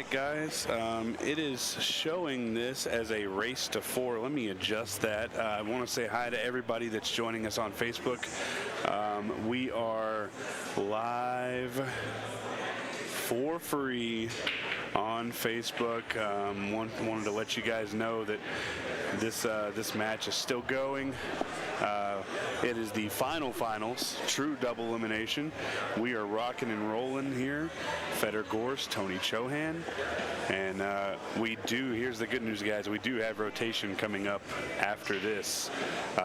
right, guys, it is showing this as a race to 4. Let me adjust that. I want to say hi to everybody that's joining us on Facebook. We are live for free on Facebook. Wanted to let you guys know that this match is still going. It is the finals, true double elimination. We are rocking and rolling here. Fedor Gorst, Tony Chohan, and here's the good news, guys, we do have rotation coming up after this.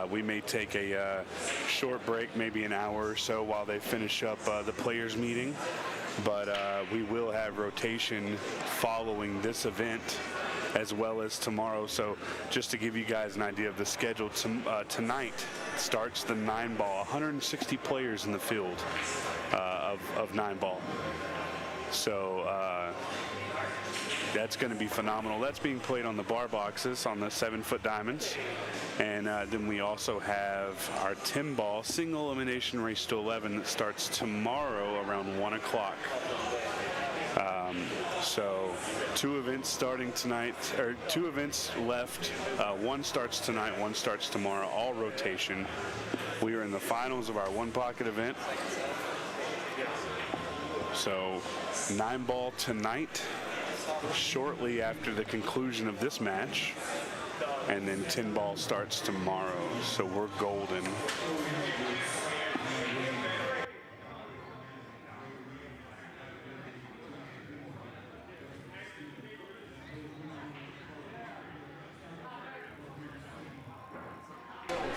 We may take a short break, maybe an hour or so, while they finish up the players meeting, but we will have rotation following this event as well as tomorrow. So just to give you guys an idea of the schedule, tonight starts the 9-ball, 160 players in the field of 9-ball. So that's going to be phenomenal. That's being played on the bar boxes on the 7-foot diamonds. And then we also have our 10-ball single elimination race to 11 that starts tomorrow around 1 o'clock. So 2 events starting tonight, or 2 events left. One starts tonight, one starts tomorrow, all rotation. We are in the finals of our 1-pocket event. So 9-ball tonight, shortly after the conclusion of this match, and then 10-ball starts tomorrow. So we're golden.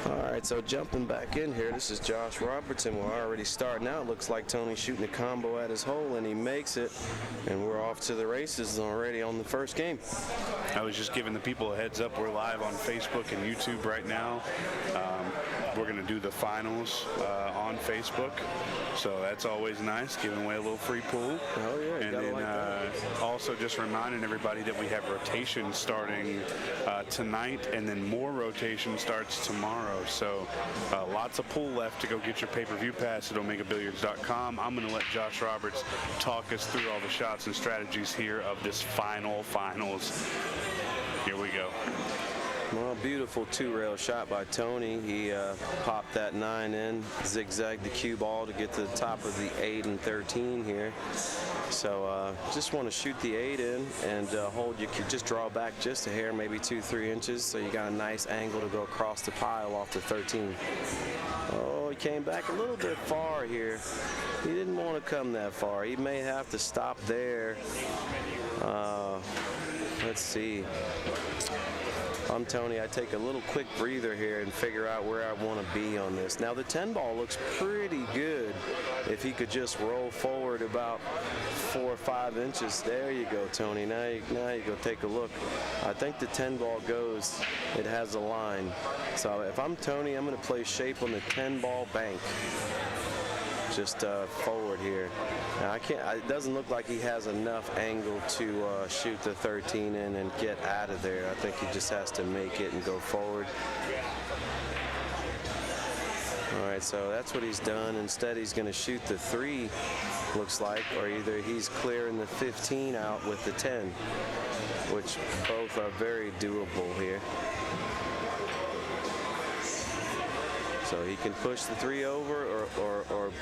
All right, so jumping back in here, this is Josh Robertson. We're already starting out. Looks like Tony's shooting a combo at his hole, and he makes it. And we're off to the races already on the first game. I was just giving the people a heads up. We're live on Facebook and YouTube right now. We're going to do the finals on Facebook, so that's always nice, giving away a little free pool. Oh yeah, and then like also just reminding everybody that we have rotation starting tonight, and then more rotation starts tomorrow. So lots of pool left to go get your pay-per-view pass at OmegaBilliards.com. I'm going to let Josh Roberts talk us through all the shots and strategies here of this finals. Here we go. Well, beautiful 2-rail shot by Tony. He popped that 9 in, zigzagged the cue ball to get to the top of the 8 and 13 here. So just want to shoot the 8 in and hold. You could just draw back just a hair, maybe 2-3 inches, so you got a nice angle to go across the pile off the 13. Oh, he came back a little bit far here. He didn't want to come that far. He may have to stop there. Let's see. I'm Tony. I take a little quick breather here and figure out where I want to be on this. Now the 10-ball looks pretty good if he could just roll forward about 4 or 5 inches. There you go, Tony. Now you go take a look. I think the 10-ball goes. It has a line. So if I'm Tony, I'm going to play shape on the 10-ball bank. Just forward here. Now it doesn't look like he has enough angle to shoot the 13 in and get out of there. I think he just has to make it and go forward. All right, so that's what he's done. Instead, he's going to shoot the 3, looks like, or either he's clearing the 15 out with the 10, which both are very doable here. So he can push the 3 over or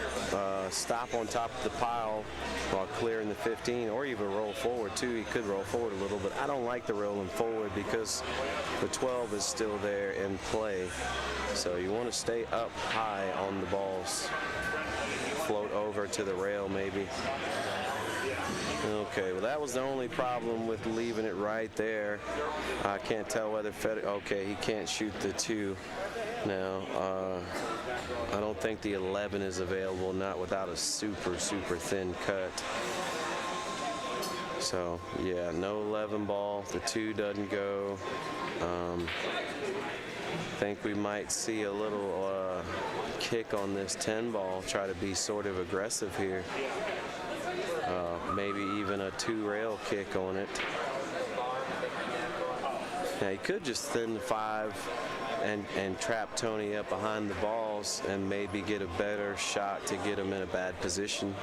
stop on top of the pile while clearing the 15, or even roll forward too. He could roll forward a little bit. I don't like the rolling forward because the 12 is still there in play. So you want to stay up high on the balls. Float over to the rail maybe. Okay, well that was the only problem with leaving it right there. I can't tell whether Fedor, okay, he can't shoot the 2 now. I don't think the 11 is available, not without a super thin cut. So yeah, no 11 ball, the 2 doesn't go. Think we might see a little kick on this 10 ball, try to be sort of aggressive here. Maybe even a 2-rail kick on it. Now he could just thin the 5 and trap Tony up behind the balls and maybe get a better shot to get him in a bad position.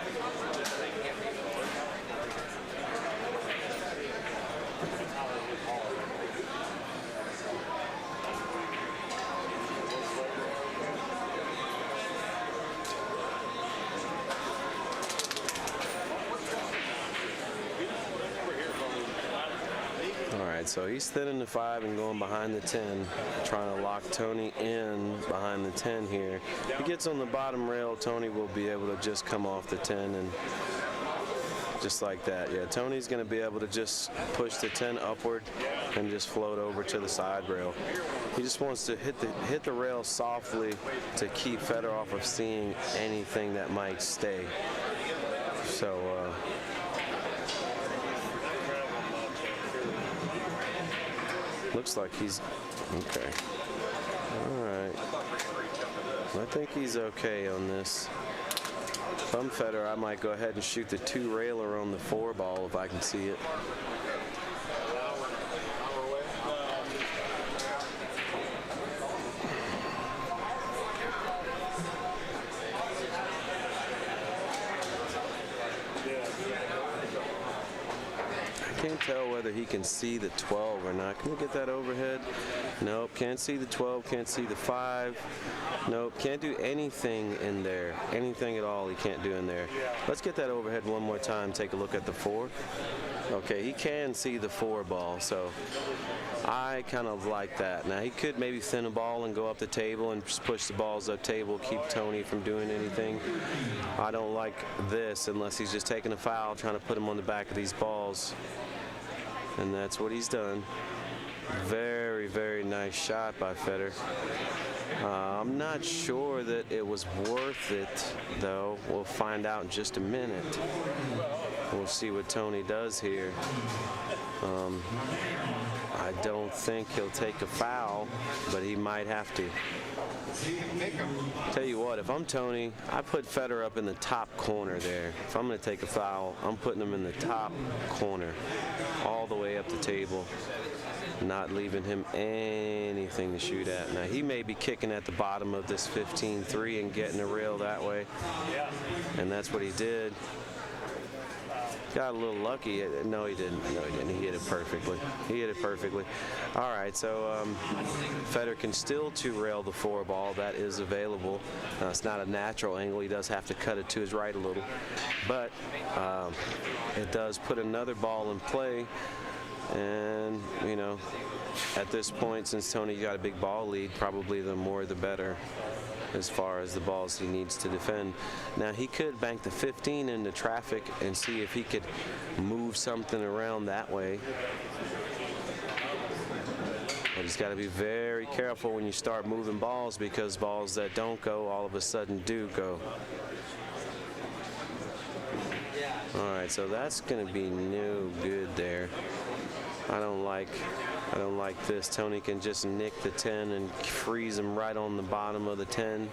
right, so he's thinning the 5 and going behind the 10, trying to lock Tony in behind the 10 here. If he gets on the bottom rail, Tony will be able to just come off the 10 and just like that. Yeah, Tony's going to be able to just push the 10 upward and just float over to the side rail. He just wants to hit the rail softly to keep Fedor off of seeing anything that might stay. So looks like he's okay. All right. I think he's okay on this. If I'm Fedor, I might go ahead and shoot the 2 railer on the 4 ball if I can see it. I can't tell whether he can see the 12 or not. Can we get that overhead? Nope, can't see the 12, can't see the 5. Nope, can't do anything in there. Anything at all he can't do in there. Let's get that overhead one more time, take a look at the 4. Okay, he can see the 4 ball, so I kind of like that. Now he could maybe thin a ball and go up the table and just push the balls up table, keep Tony from doing anything. I don't like this unless he's just taking a foul, trying to put him on the back of these balls. And that's what he's done. Very, very nice shot by Fedor. I'm not sure that it was worth it, though. We'll find out in just a minute. We'll see what Tony does here. I don't think he'll take a foul, but he might have to. Tell you what, if I'm Tony, I put Fedor up in the top corner there. If I'm going to take a foul, I'm putting him in the top corner, all the way up the table, not leaving him anything to shoot at. Now, he may be kicking at the bottom of this 15-3 and getting a rail that way, and that's what he did. Got a little lucky. No, he didn't. No, he didn't. He hit it perfectly. He hit it perfectly. All right, so Fedor can still 2-rail the 4 ball. That is available. It's not a natural angle. He does have to cut it to his right a little. But it does put another ball in play. And, you know, at this point, since Tony got a big ball lead, probably the more the better as far as the balls he needs to defend. Now, he could bank the 15 into traffic and see if he could move something around that way. But he's got to be very careful when you start moving balls, because balls that don't go all of a sudden do go. All right, so that's going to be no good there. I don't like this. Tony can just nick the 10 and freeze him right on the bottom of the 10,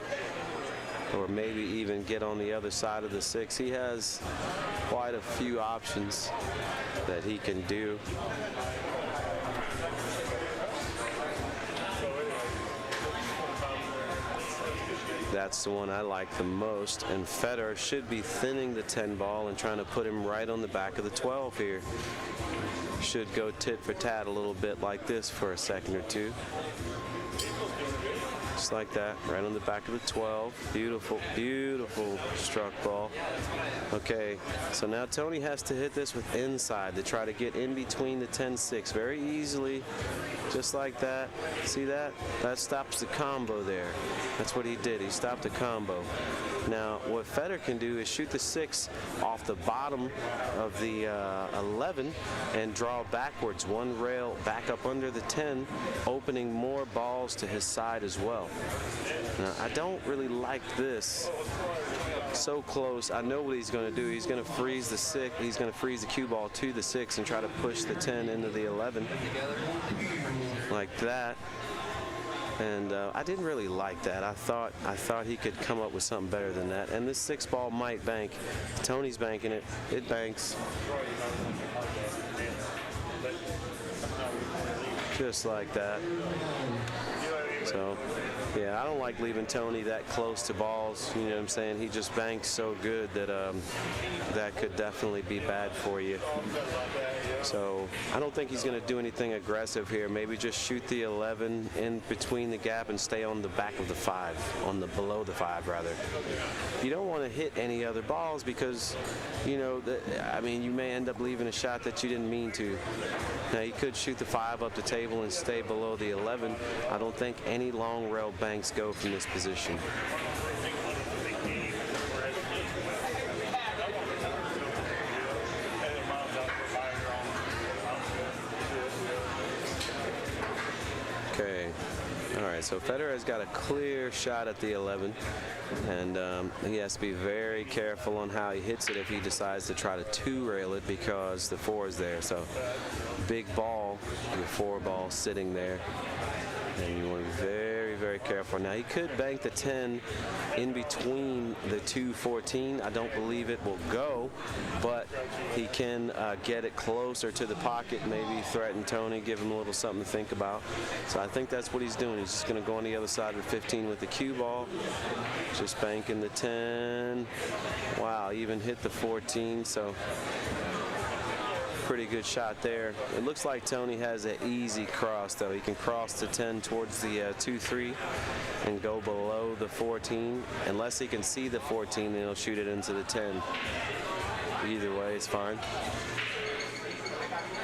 or maybe even get on the other side of the 6. He has quite a few options that he can do. That's the one I like the most, and Fedor should be thinning the 10 ball and trying to put him right on the back of the 12 here. Should go tit for tat a little bit like this for a second or two. Just like that, right on the back of the 12. Beautiful, beautiful struck ball. Okay, so now Tony has to hit this with inside to try to get in between the 10-6 very easily, just like that. See that? That stops the combo there. That's what he did. He stopped the combo. Now, what Fedor can do is shoot the 6 off the bottom of the 11 and draw backwards, 1 rail back up under the 10, opening more balls to his side as well. Now, I don't really like this. So close. I know what he's going to do. He's going to freeze the 6. He's going to freeze the cue ball to the 6 and try to push the 10 into the 11 like that. And I didn't really like that. I thought he could come up with something better than that. And this 6 ball might bank. Tony's banking it. It banks. Just like that. So, yeah, I don't like leaving Tony that close to balls. You know what I'm saying? He just banks so good that that could definitely be bad for you. So I don't think he's going to do anything aggressive here. Maybe just shoot the 11 in between the gap and stay on the back of the 5, below the 5 rather. You don't want to hit any other balls because, you know, you may end up leaving a shot that you didn't mean to. Now you could shoot the 5 up the table and stay below the 11. I don't think any long rail banks go from this position. Okay. All right, so Fedor has got a clear shot at the 11, and he has to be very careful on how he hits it if he decides to try to 2-rail it because the 4 is there. So big ball, your 4 ball sitting there, and you want to be very, very careful. Now he could bank the 10 in between the 2-14. I don't believe it will go, but he can get it closer to the pocket, maybe threaten Tony, give him a little something to think about. So I think that's what he's doing. He's just going to go on the other side of the 15 with the cue ball, just banking the 10. Wow, even hit the 14, so pretty good shot there. It looks like Tony has an easy cross, though. He can cross the 10 towards the 2-3 and go below the 14. Unless he can see the 14, then he'll shoot it into the 10. Either way, it's fine.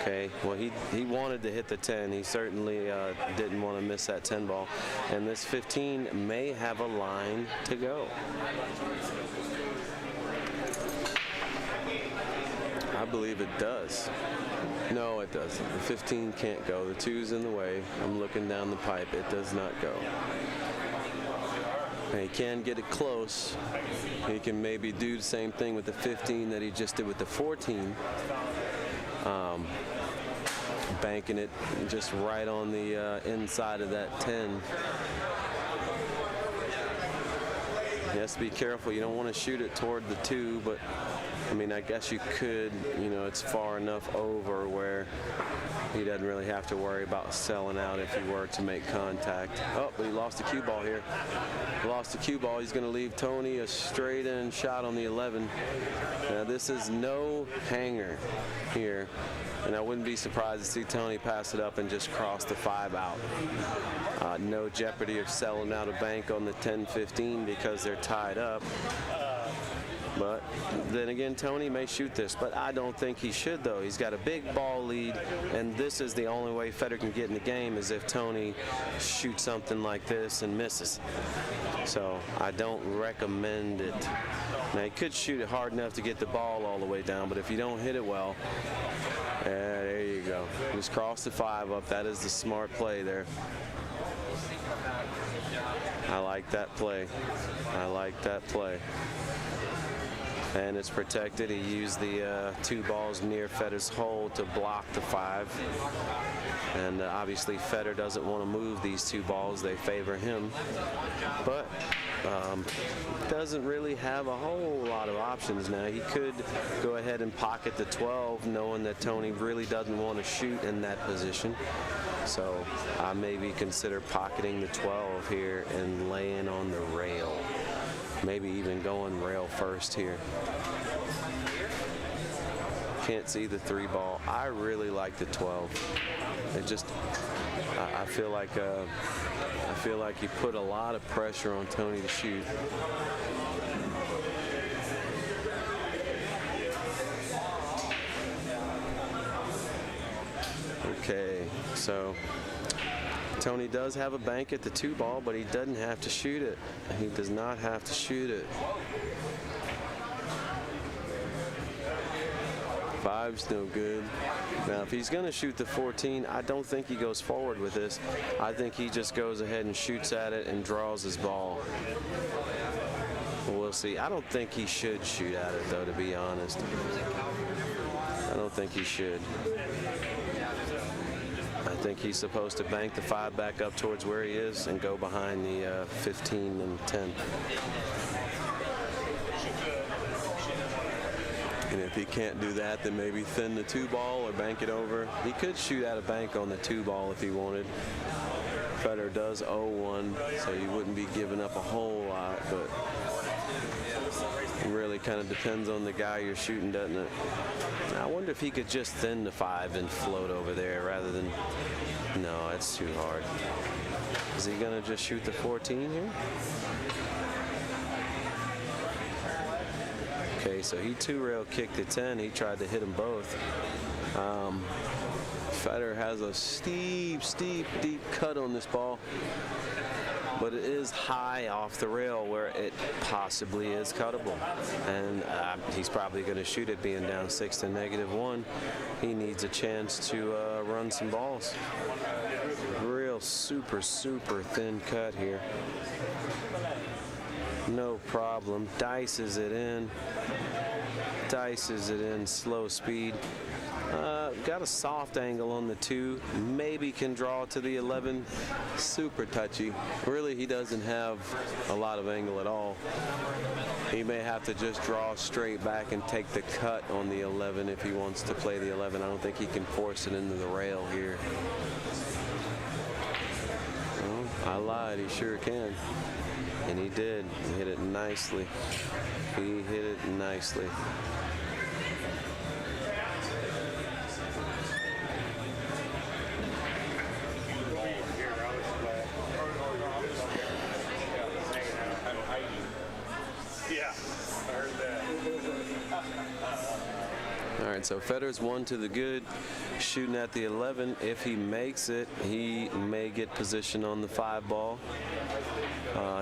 Okay, well, he wanted to hit the 10. He certainly didn't want to miss that 10 ball. And this 15 may have a line to go. I believe it does. No, it doesn't. The 15 can't go. The 2's in the way. I'm looking down the pipe. It does not go. And he can get it close. He can maybe do the same thing with the 15 that he just did with the 14. Banking it just right on the inside of that 10. He has to be careful. You don't want to shoot it toward the 2, but I mean, I guess you could, you know, it's far enough over where he doesn't really have to worry about selling out if he were to make contact. Oh, but he lost the cue ball here. Lost the cue ball. He's going to leave Tony a straight in shot on the 11. Now, this is no hanger here, and I wouldn't be surprised to see Tony pass it up and just cross the 5 out. No jeopardy of selling out a bank on the 10-15 because they're tied up. But then again, Tony may shoot this, but I don't think he should, though. He's got a big ball lead, and this is the only way Fedor can get in the game is if Tony shoots something like this and misses. So I don't recommend it. Now, he could shoot it hard enough to get the ball all the way down, but if you don't hit it well, there you go. Just cross the 5 up. That is the smart play there. I like that play. I like that play. And it's protected. He used the 2 balls near Fedor's hole to block the 5. And obviously Fedor doesn't want to move these 2 balls. They favor him. But doesn't really have a whole lot of options now. He could go ahead and pocket the 12, knowing that Tony really doesn't want to shoot in that position. So I maybe consider pocketing the 12 here and laying on the rail. Maybe even going rail first here. Can't see the 3 ball. I really like the 12. It just, I feel like you put a lot of pressure on Tony to shoot. Okay, so Tony does have a bank at the 2 ball, but he doesn't have to shoot it. He does not have to shoot it. 5's no good. Now, if he's going to shoot the 14, I don't think he goes forward with this. I think he just goes ahead and shoots at it and draws his ball. We'll see. I don't think he should shoot at it, though, to be honest. I don't think he should. I think he's supposed to bank the 5 back up towards where he is and go behind the 15 and 10. And if he can't do that, then maybe thin the 2 ball or bank it over. He could shoot out a bank on the 2 ball if he wanted. Fedor does owe one, so you wouldn't be giving up a whole lot, but it really kind of depends on the guy you're shooting, doesn't it? Now, I wonder if he could just thin the 5 and float over there rather than... No, it's too hard. Is he going to just shoot the 14 here? Okay, so he 2-rail kicked the 10. He tried to hit them both. Fedor has a steep, deep cut on this ball, but it is high off the rail where it possibly is cuttable. And he's probably going to shoot it being down 6 to -1. He needs a chance to run some balls. Real super thin cut here. No problem. Dices it in. Slow speed. Got a soft angle on the 2. Maybe can draw to the 11. Super touchy. Really, he doesn't have a lot of angle at all. He may have to just draw straight back and take the cut on the 11 if he wants to play the 11. I don't think he can force it into the rail here. I lied, he sure can. And he did. He hit it nicely. He hit it nicely. Yeah, I heard that. All right, so Fedor's 1 to the good, shooting at the 11. If he makes it, he may get position on the 5 ball.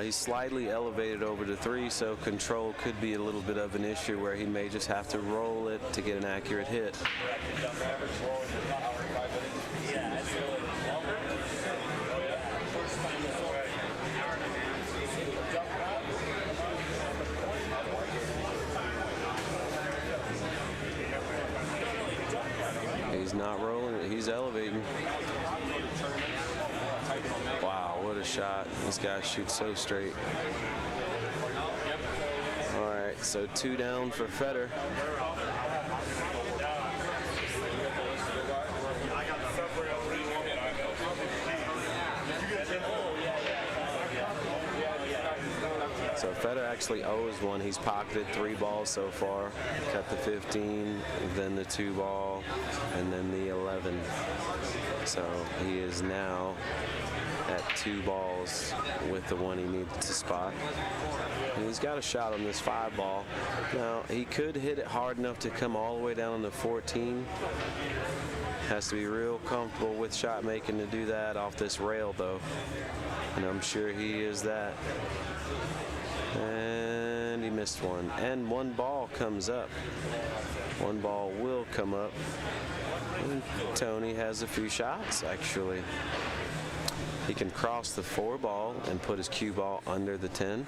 He's slightly elevated over to 3, so control could be a little bit of an issue where he may just have to roll it to get an accurate hit. He's not rolling it, he's elevating. Wow, what a shot. This guy shoots so straight. All right, so 2 down for Fedor. So Fedor actually owes one. He's pocketed 3 balls so far. Cut the 15, then the 2 ball, and then the 11. So he is now at 2 balls with the one he needed to spot. And he's got a shot on this 5 ball. Now, he could hit it hard enough to come all the way down to 14. Has to be real comfortable with shot making to do that off this rail, though. And I'm sure he is that. And he missed one. And 1 ball comes up. 1 ball will come up. And Tony has a few shots, actually. He can cross the 4 ball and put his cue ball under the 10.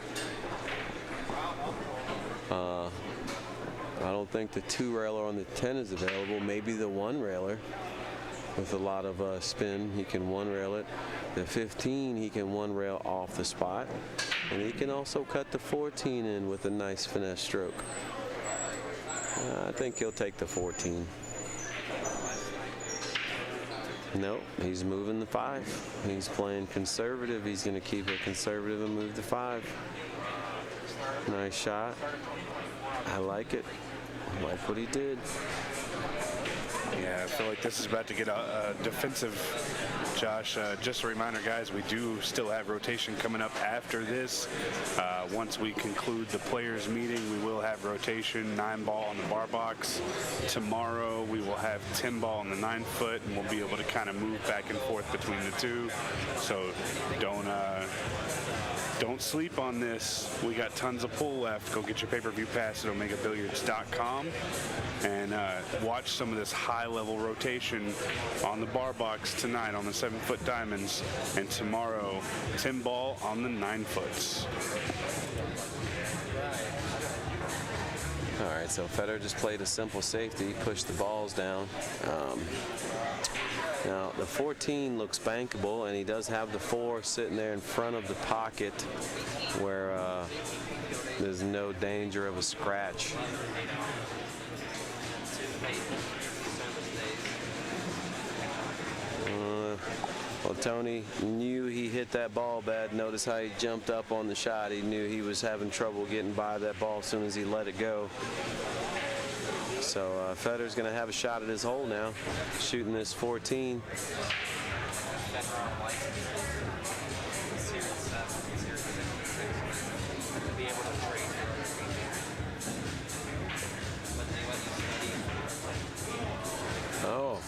I don't think the 2-railer on the 10 is available. Maybe the 1-railer. With a lot of spin, he can 1-rail it. The 15, he can 1-rail off the spot. And he can also cut the 14 in with a nice finesse stroke. I think he'll take the 14. Nope, he's moving the 5. He's playing conservative. He's going to keep it conservative and move the 5. Nice shot. I like it. I like what he did. Yeah, I feel like this is about to get a defensive, Josh. Just a reminder, guys, we do still have rotation coming up after this. Once we conclude the players meeting, we will have rotation 9-ball on the bar box. Tomorrow we will have 10-ball on the 9-foot, and we'll be able to kind of move back and forth between the 2. So don't sleep on this. We got tons of pool left. Go get your pay-per-view pass at omegabilliards.com and watch some of this high-level rotation on the bar box tonight on the 7-foot diamonds, and tomorrow 10-ball on the 9-foots. All right, so Fedor just played a simple safety, pushed the balls down. Now, the 14 looks bankable, and he does have the 4 sitting there in front of the pocket where there's no danger of a scratch. Well, Tony knew he hit that ball bad. Notice how he jumped up on the shot. He knew he was having trouble getting by that ball as soon as he let it go. So Federer's going to have a shot at his hole now, shooting this 14. Oh,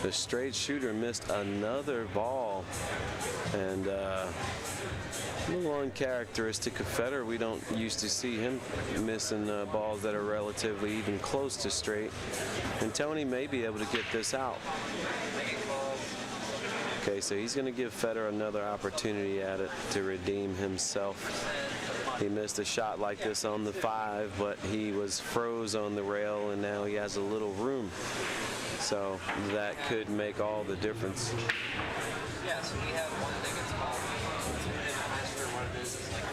the straight shooter missed another ball, and a little uncharacteristic of Federer. We don't used to see him missing balls that are relatively even close to straight, and Tony may be able to get this out. Okay, so he's going to give Federer another opportunity at it to redeem himself. He missed a shot like this on the 5, but he was froze on the rail, and now he has a little room. So that could make all the difference. Yeah, so we have one thing that's called, I'm not sure what it is, it's like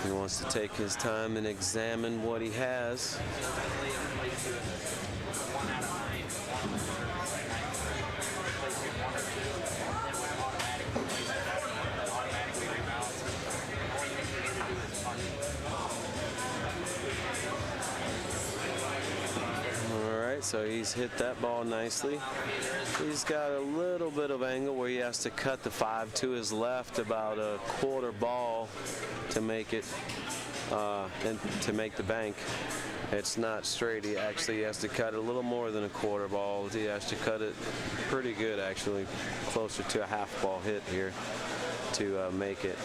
he wants to take his time and examine what he has. So he's hit that ball nicely. He's got a little bit of angle where he has to cut the 5 to his left, about a quarter ball to make it and to make the bank. It's not straight. He actually has to cut a little more than a quarter ball. He has to cut it pretty good, actually, closer to a half ball hit here to make it.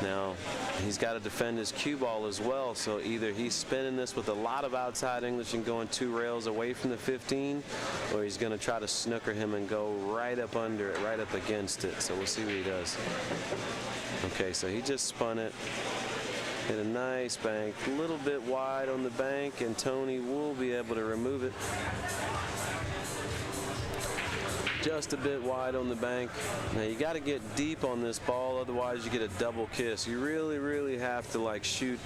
Now, he's got to defend his cue ball as well, so either he's spinning this with a lot of outside English and going 2 rails away from the 15, or he's going to try to snooker him and go right up under it, right up against it. So we'll see what he does. Okay, so he just spun it. Hit a nice bank, a little bit wide on the bank, and Tony will be able to remove it. Just a bit wide on the bank. Now you got to get deep on this ball, otherwise you get a double kiss. You really have to like shoot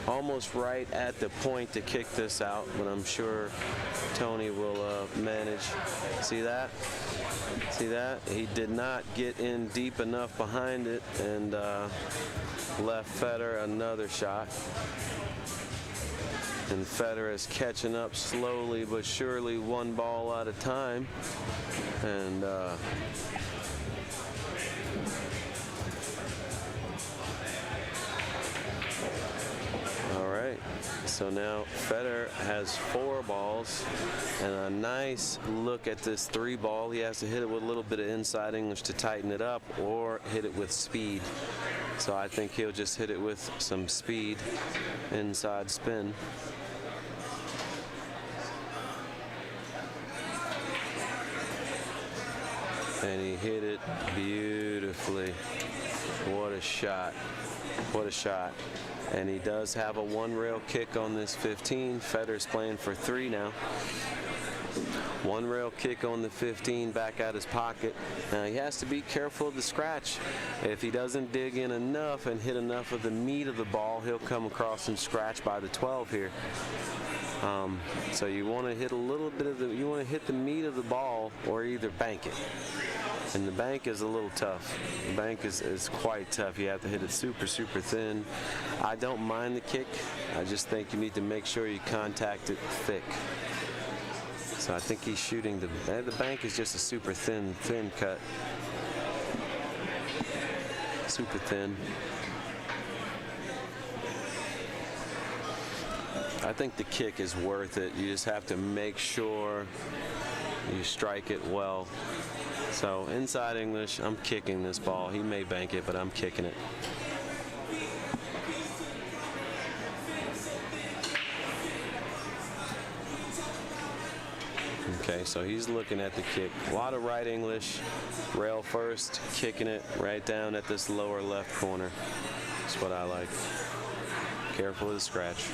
almost right at the point to kick this out, but I'm sure Tony will manage. See that? See that? He did not get in deep enough behind it, and left Federer another shot. And Federer is catching up slowly but surely, 1 ball at a time. And all right, so now Federer has 4 balls and a nice look at this 3 ball. He has to hit it with a little bit of inside English to tighten it up, or hit it with speed. So I think he'll just hit it with some speed, inside spin. And he hit it beautifully. What a shot. What a shot. And he does have a 1-rail kick on this 15. Federer's playing for 3 now. 1-rail kick on the 15, back out his pocket. Now he has to be careful of the scratch. If he doesn't dig in enough and hit enough of the meat of the ball, he'll come across and scratch by the 12 here. So you want to hit a little bit of you want to hit the meat of the ball, or either bank it. And the bank is a little tough. The bank is quite tough. You have to hit it super thin. I don't mind the kick. I just think you need to make sure you contact it thick. So I think he's shooting the bank is just a super thin cut. Super thin. I think the kick is worth it. You just have to make sure you strike it well. So inside English, I'm kicking this ball. He may bank it, but I'm kicking it. Okay, so he's looking at the kick. A lot of right English, rail first, kicking it right down at this lower left corner. That's what I like. Careful of the scratch.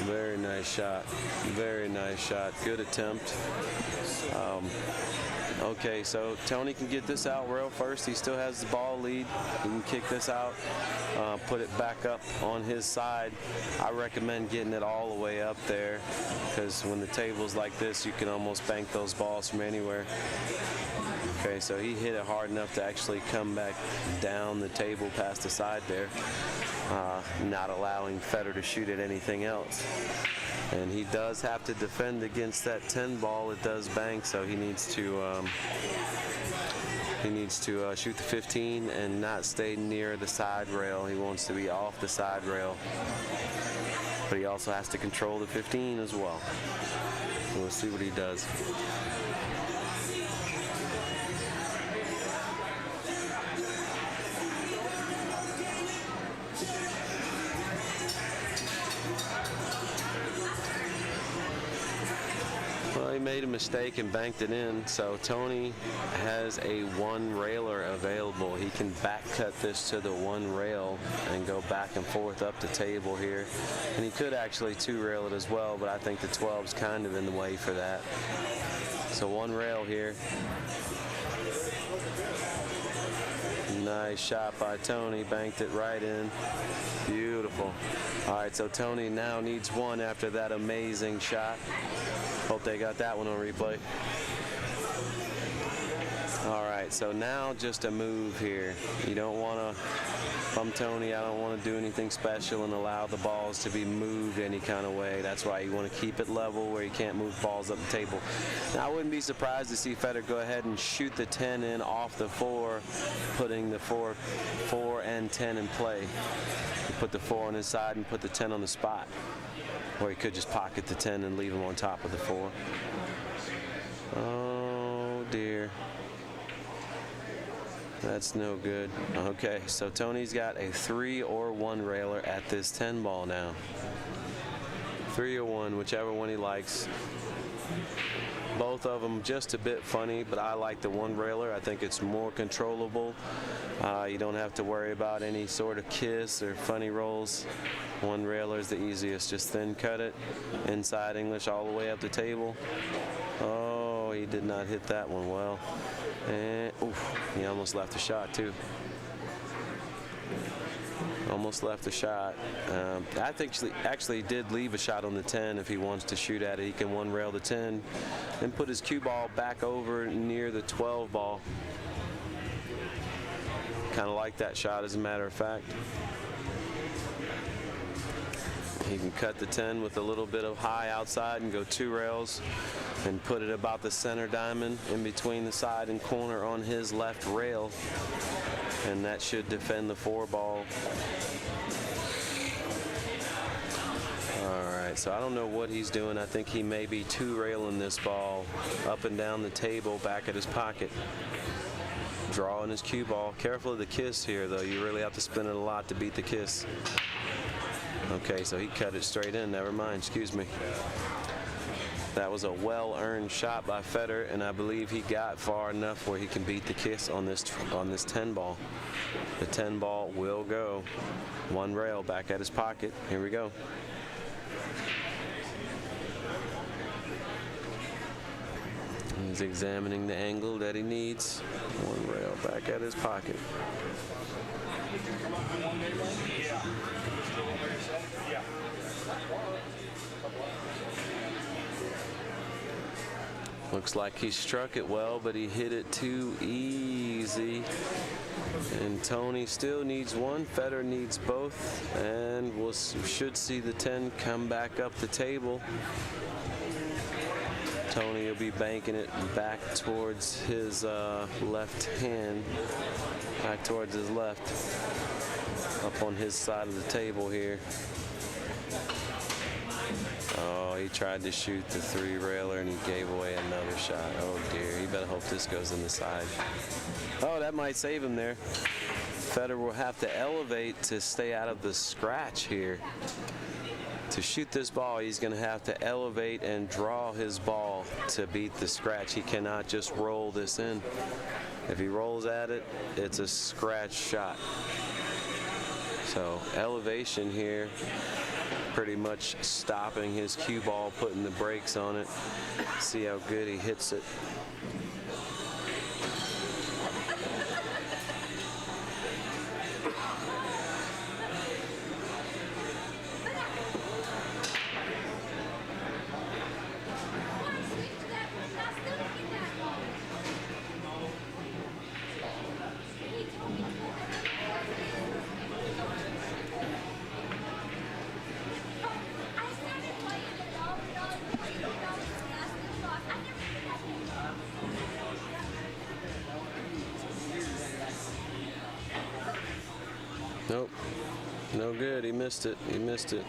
Very nice shot. Very nice shot. Good attempt. Okay, so Tony can get this out rail first. He still has the ball lead. He can kick this out, put it back up on his side. I recommend getting it all the way up there, because when the table's like this, you can almost bank those balls from anywhere. Okay, so he hit it hard enough to actually come back down the table past the side there, not allowing Fedor to shoot at anything else. And he does have to defend against that 10 ball. It does bank, so he needs to shoot the 15 and not stay near the side rail. He wants to be off the side rail, but he also has to control the 15 as well. So we'll see what he does. Well, he made a mistake and banked it in, so Tony has a one railer available. He can back cut this to the one rail and go back and forth up the table here. And he could actually two rail it as well, but I think the 12's kind of in the way for that. So one rail here. Nice shot by Tony, banked it right in. Beautiful. All right, so Tony now needs one after that amazing shot. Hope they got that one on replay. All right, so now just a move here. You don't want to, if I'm Tony, I don't want to do anything special and allow the balls to be moved any kind of way. That's why you want to keep it level where you can't move balls up the table. Now, I wouldn't be surprised to see Fedor go ahead and shoot the 10 in off the 4, putting the 4 and 10 in play. You put the 4 on his side and put the 10 on the spot. Or he could just pocket the 10 and leave him on top of the 4. Oh, dear. That's no good. Okay, so Tony's got a 3 or 1 railer at this 10 ball now. 3 or 1, whichever one he likes. Both of them just a bit funny, but I like the 1 railer. I think it's more controllable. You don't have to worry about any sort of kiss or funny rolls. 1 railer is the easiest. Just thin cut it, inside English all the way up the table. Oh, he did not hit that one well. And oof, he almost left the shot too. Almost left the shot. I think actually did leave a shot on the 10 if he wants to shoot at it. He can 1 rail the 10 and put his cue ball back over near the 12 ball. Kind of like that shot, as a matter of fact. He can cut the 10 with a little bit of high outside and go 2 rails and put it about the center diamond in between the side and corner on his left rail. And that should defend the 4 ball. All right, so I don't know what he's doing. I think he may be 2 railing this ball up and down the table back at his pocket. Drawing his cue ball. Careful of the kiss here, though. You really have to spin it a lot to beat the kiss. Okay, so he cut it straight in. Never mind, excuse me. That was a well-earned shot by Fedor, and I believe he got far enough where he can beat the kiss on this 10 ball. The 10 ball will go 1 rail back at his pocket. Here we go. He's examining the angle that he needs. 1 rail back at his pocket. Looks like he struck it well, but he hit it too easy. And Tony still needs 1. Fedor needs both. And we should see the 10 come back up the table. Tony will be banking it back towards his left hand, back towards his left, up on his side of the table here. Oh, he tried to shoot the 3 railer and he gave away another shot. Oh dear, he better hope this goes in the side. Oh, that might save him there. Fedor will have to elevate to stay out of the scratch here. To shoot this ball, he's going to have to elevate and draw his ball to beat the scratch. He cannot just roll this in. If he rolls at it, it's a scratch shot. So elevation here, pretty much stopping his cue ball, putting the brakes on it. See how good he hits it. No good. He missed it. He missed it.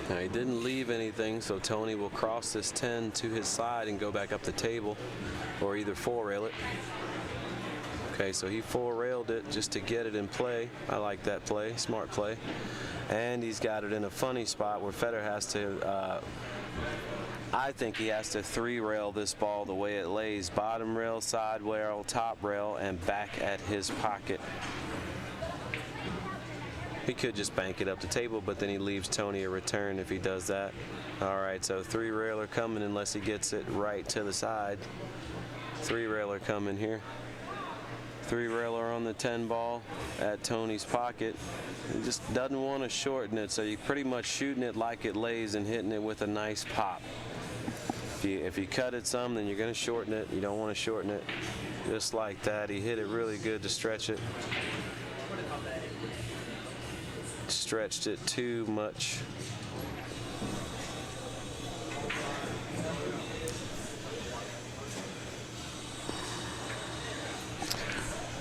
Now he didn't leave anything, so Tony will cross this 10 to his side and go back up the table, or either four-rail it. Okay, so he four-railed it just to get it in play. I like that play, smart play. And he's got it in a funny spot where Fedor has to, I think he has to three-rail this ball the way it lays. Bottom rail, side rail, top rail, and back at his pocket. He could just bank it up the table, but then he leaves Tony a return if he does that. All right, so three-railer coming unless he gets it right to the side. Three-railer coming here. Three-railer on the 10 ball at Tony's pocket. He just doesn't want to shorten it, so you're pretty much shooting it like it lays and hitting it with a nice pop. If you cut it some, then you're going to shorten it. You don't want to shorten it. Just like that. He hit it really good to stretch it. Stretched it too much.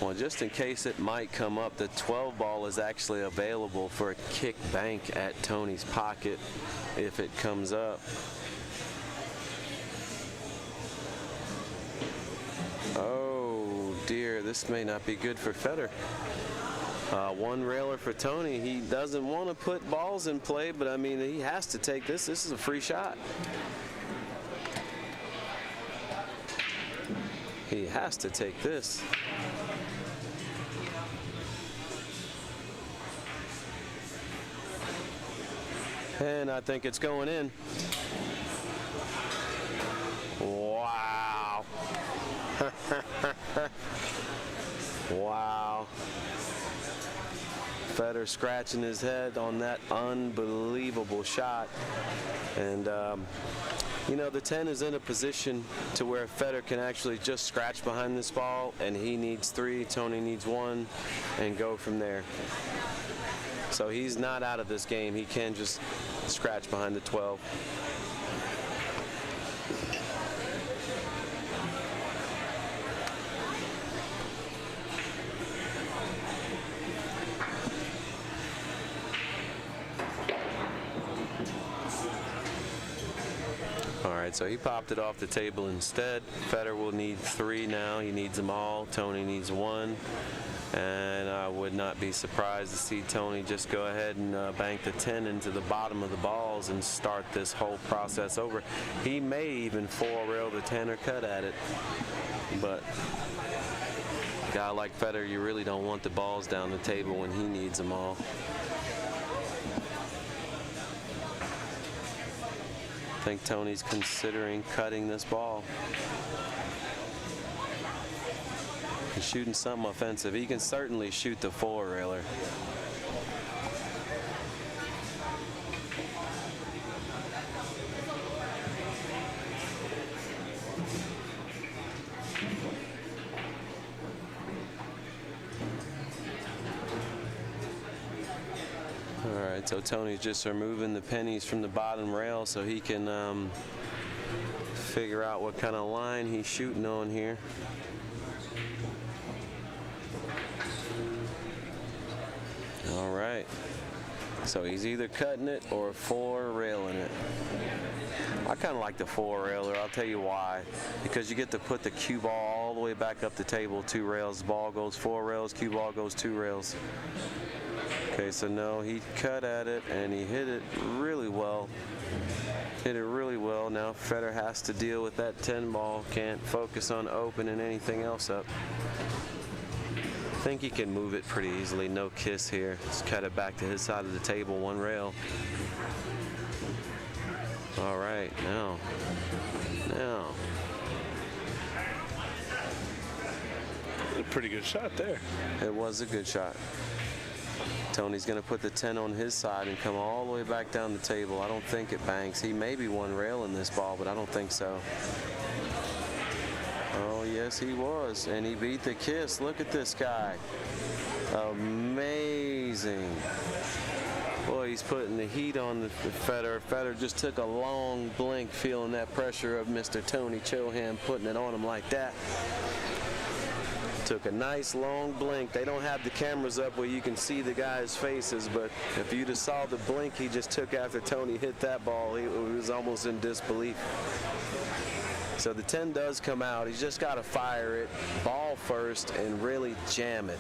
Well, just in case it might come up, the 12 ball is actually available for a kick bank at Tony's pocket if it comes up. Oh dear, this may not be good for Fedor. One railer for Tony. He doesn't want to put balls in play, but I mean, he has to take this. This is a free shot. He has to take this. And I think it's going in. Wow. Wow. Fedor scratching his head on that unbelievable shot. And, you know, the 10 is in a position to where Fedor can actually just scratch behind this ball, and he needs 3, Tony needs 1, and go from there. So he's not out of this game. He can just scratch behind the 12. So he popped it off the table instead. Fedor will need 3 now. He needs them all. Tony needs 1. And I would not be surprised to see Tony just go ahead and bank the 10 into the bottom of the balls and start this whole process over. He may even four-rail the 10 or cut at it. But a guy like Fedor, you really don't want the balls down the table when he needs them all. I think Tony's considering cutting this ball. He's shooting something offensive. He can certainly shoot the four-railer. Alright, so Tony's just removing the pennies from the bottom rail so he can figure out what kind of line he's shooting on here. Alright, so he's either cutting it or four-railing it. I kind of like the four-railer. I'll tell you why. Because you get to put the cue ball all the way back up the table, 2 rails. Ball goes 4 rails, cue ball goes 2 rails. Okay, so no, he cut at it and he hit it really well. Hit it really well. Now Fedor has to deal with that 10 ball. Can't focus on opening anything else up. I think he can move it pretty easily. No kiss here. Just cut it back to his side of the table, 1 rail. All right, now. A pretty good shot there. It was a good shot. Tony's going to put the 10 on his side and come all the way back down the table. I don't think it banks. He may be 1 rail in this ball, but I don't think so. Oh, yes, he was. And he beat the kiss. Look at this guy. Amazing. Boy, he's putting the heat on the Fedor. Fedor just took a long blink feeling that pressure of Mr. Tony Chohan putting it on him like that. Took a nice long blink. They don't have the cameras up where you can see the guys' faces, but if you'd have saw the blink he just took after Tony hit that ball, he was almost in disbelief. So the 10 does come out. He's just got to fire it, ball first, and really jam it.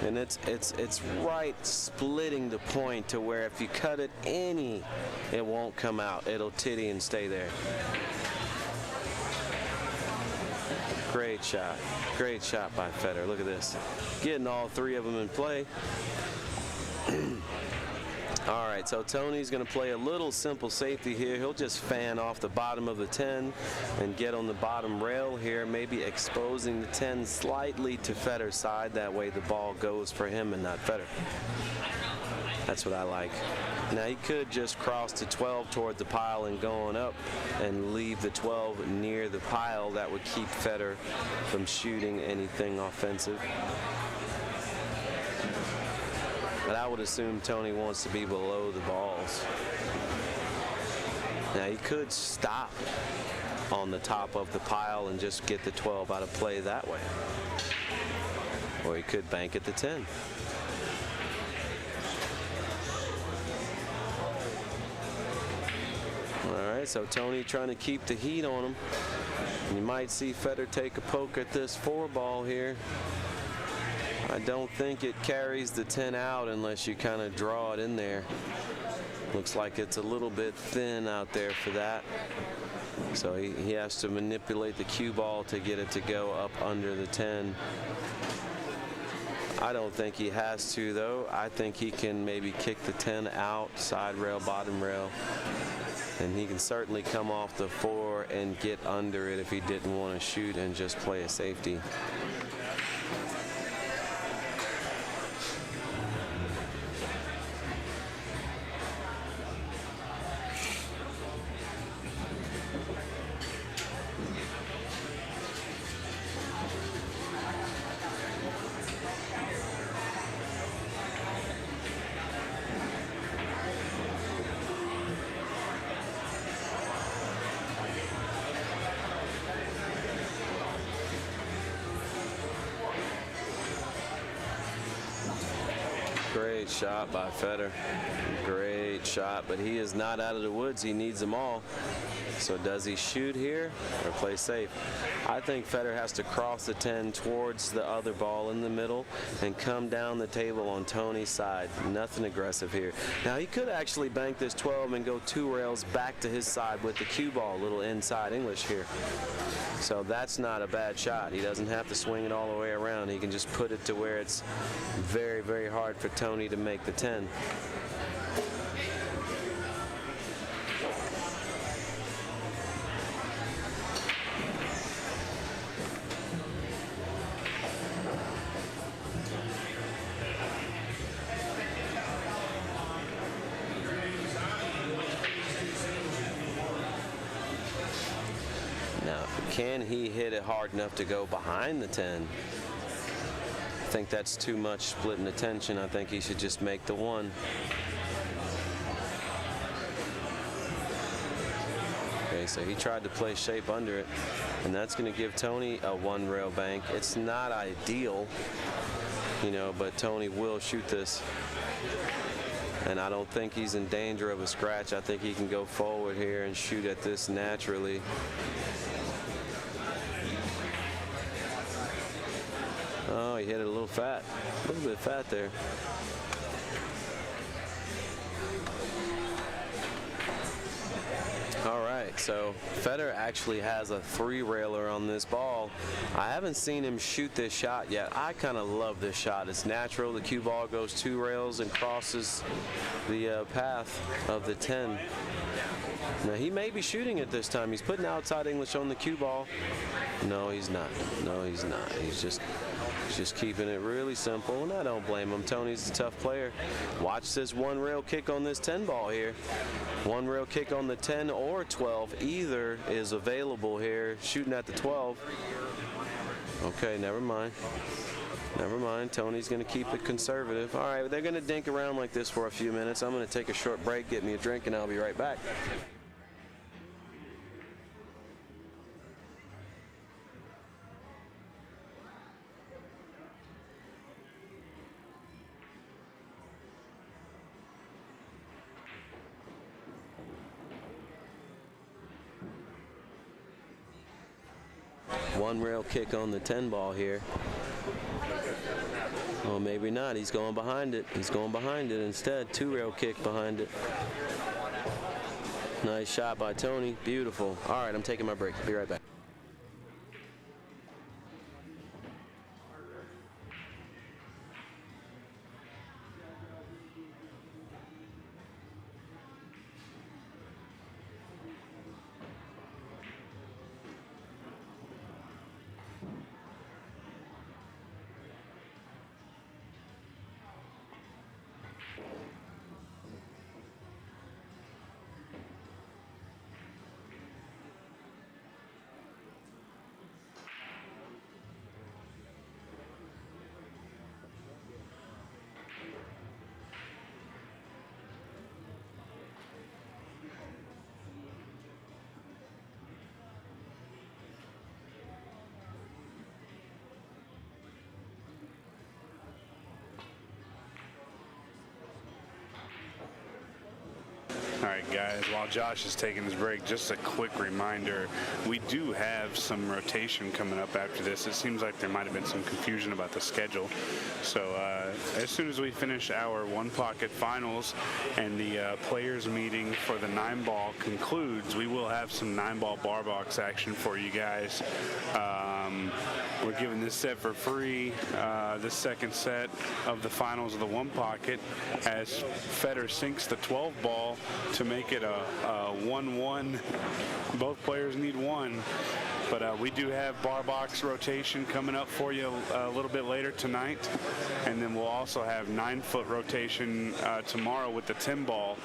And it's right splitting the point to where if you cut it any, it won't come out. It'll titty and stay there. Great shot. Great shot by Fedor. Look at this. Getting all three of them in play. All right, so Tony's going to play a little simple safety here. He'll just fan off the bottom of the 10 and get on the bottom rail here, maybe exposing the 10 slightly to Fedor's side. That way the ball goes for him and not Fedor. That's what I like. Now he could just cross the 12 toward the pile and going up and leave the 12 near the pile. That would keep Fedor from shooting anything offensive. But I would assume Tony wants to be below the balls. Now he could stop on the top of the pile and just get the 12 out of play that way. Or he could bank at the 10. All right, so Tony trying to keep the heat on him. And you might see Fedor take a poke at this 4 ball here. I don't think it carries the 10 out unless you kind of draw it in there. Looks like it's a little bit thin out there for that. So he has to manipulate the cue ball to get it to go up under the 10. I don't think he has to, though. I think he can maybe kick the 10 out, side rail, bottom rail. And he can certainly come off the 4 and get under it if he didn't want to shoot and just play a safety. Great shot by Fedor. Great shot, but he is not out of the woods. He needs them all. So does he shoot here or play safe? I think Fedor has to cross the 10 towards the other ball in the middle and come down the table on Tony's side. Nothing aggressive here. Now he could actually bank this 12 and go 2 rails back to his side with the cue ball, a little inside English here. So that's not a bad shot. He doesn't have to swing it all the way around. He can just put it to where it's very, very hard for Tony to make the 10. Now, can he hit it hard enough to go behind the 10? I think that's too much splitting attention. I think he should just make the 1. Okay, so he tried to play shape under it, and that's going to give Tony a 1 rail bank. It's not ideal, you know, but Tony will shoot this. And I don't think he's in danger of a scratch. I think he can go forward here and shoot at this naturally. Oh, he hit it a little fat. A little bit fat there. All right, so Fedor actually has a 3-railer on this ball. I haven't seen him shoot this shot yet. I kind of love this shot. It's natural. The cue ball goes 2 rails and crosses the path of the 10. Now, he may be shooting it this time. He's putting outside English on the cue ball. No, he's not. No, he's not. He's just keeping it really simple, and I don't blame him. Tony's a tough player. Watch this 1 rail kick on this 10 ball here. 1 rail kick on the 10 or 12. Either is available here. Shooting at the 12. Okay, never mind. Never mind. Tony's going to keep it conservative. All right, they're going to dink around like this for a few minutes. I'm going to take a short break, get me a drink, and I'll be right back. One rail kick on the 10 ball here. Oh, maybe not. He's going behind it. He's going behind it instead. Two rail kick behind it. Nice shot by Tony. Beautiful. All right, I'm taking my break. Be right back. All right, guys, while Josh is taking his break, just a quick reminder, we do have some rotation coming up after this. It seems like there might have been some confusion about the schedule. So as soon as we finish our one pocket finals and the players meeting for the 9-ball concludes, we will have some 9-ball bar box action for you guys. We're giving this set for free, this second set of the finals of the one pocket, as Fedor sinks the 12 ball to make it a 1-1. Both players need one. But we do have bar box rotation coming up for you a little bit later tonight. And then we'll also have 9-foot rotation tomorrow with the 10 ball.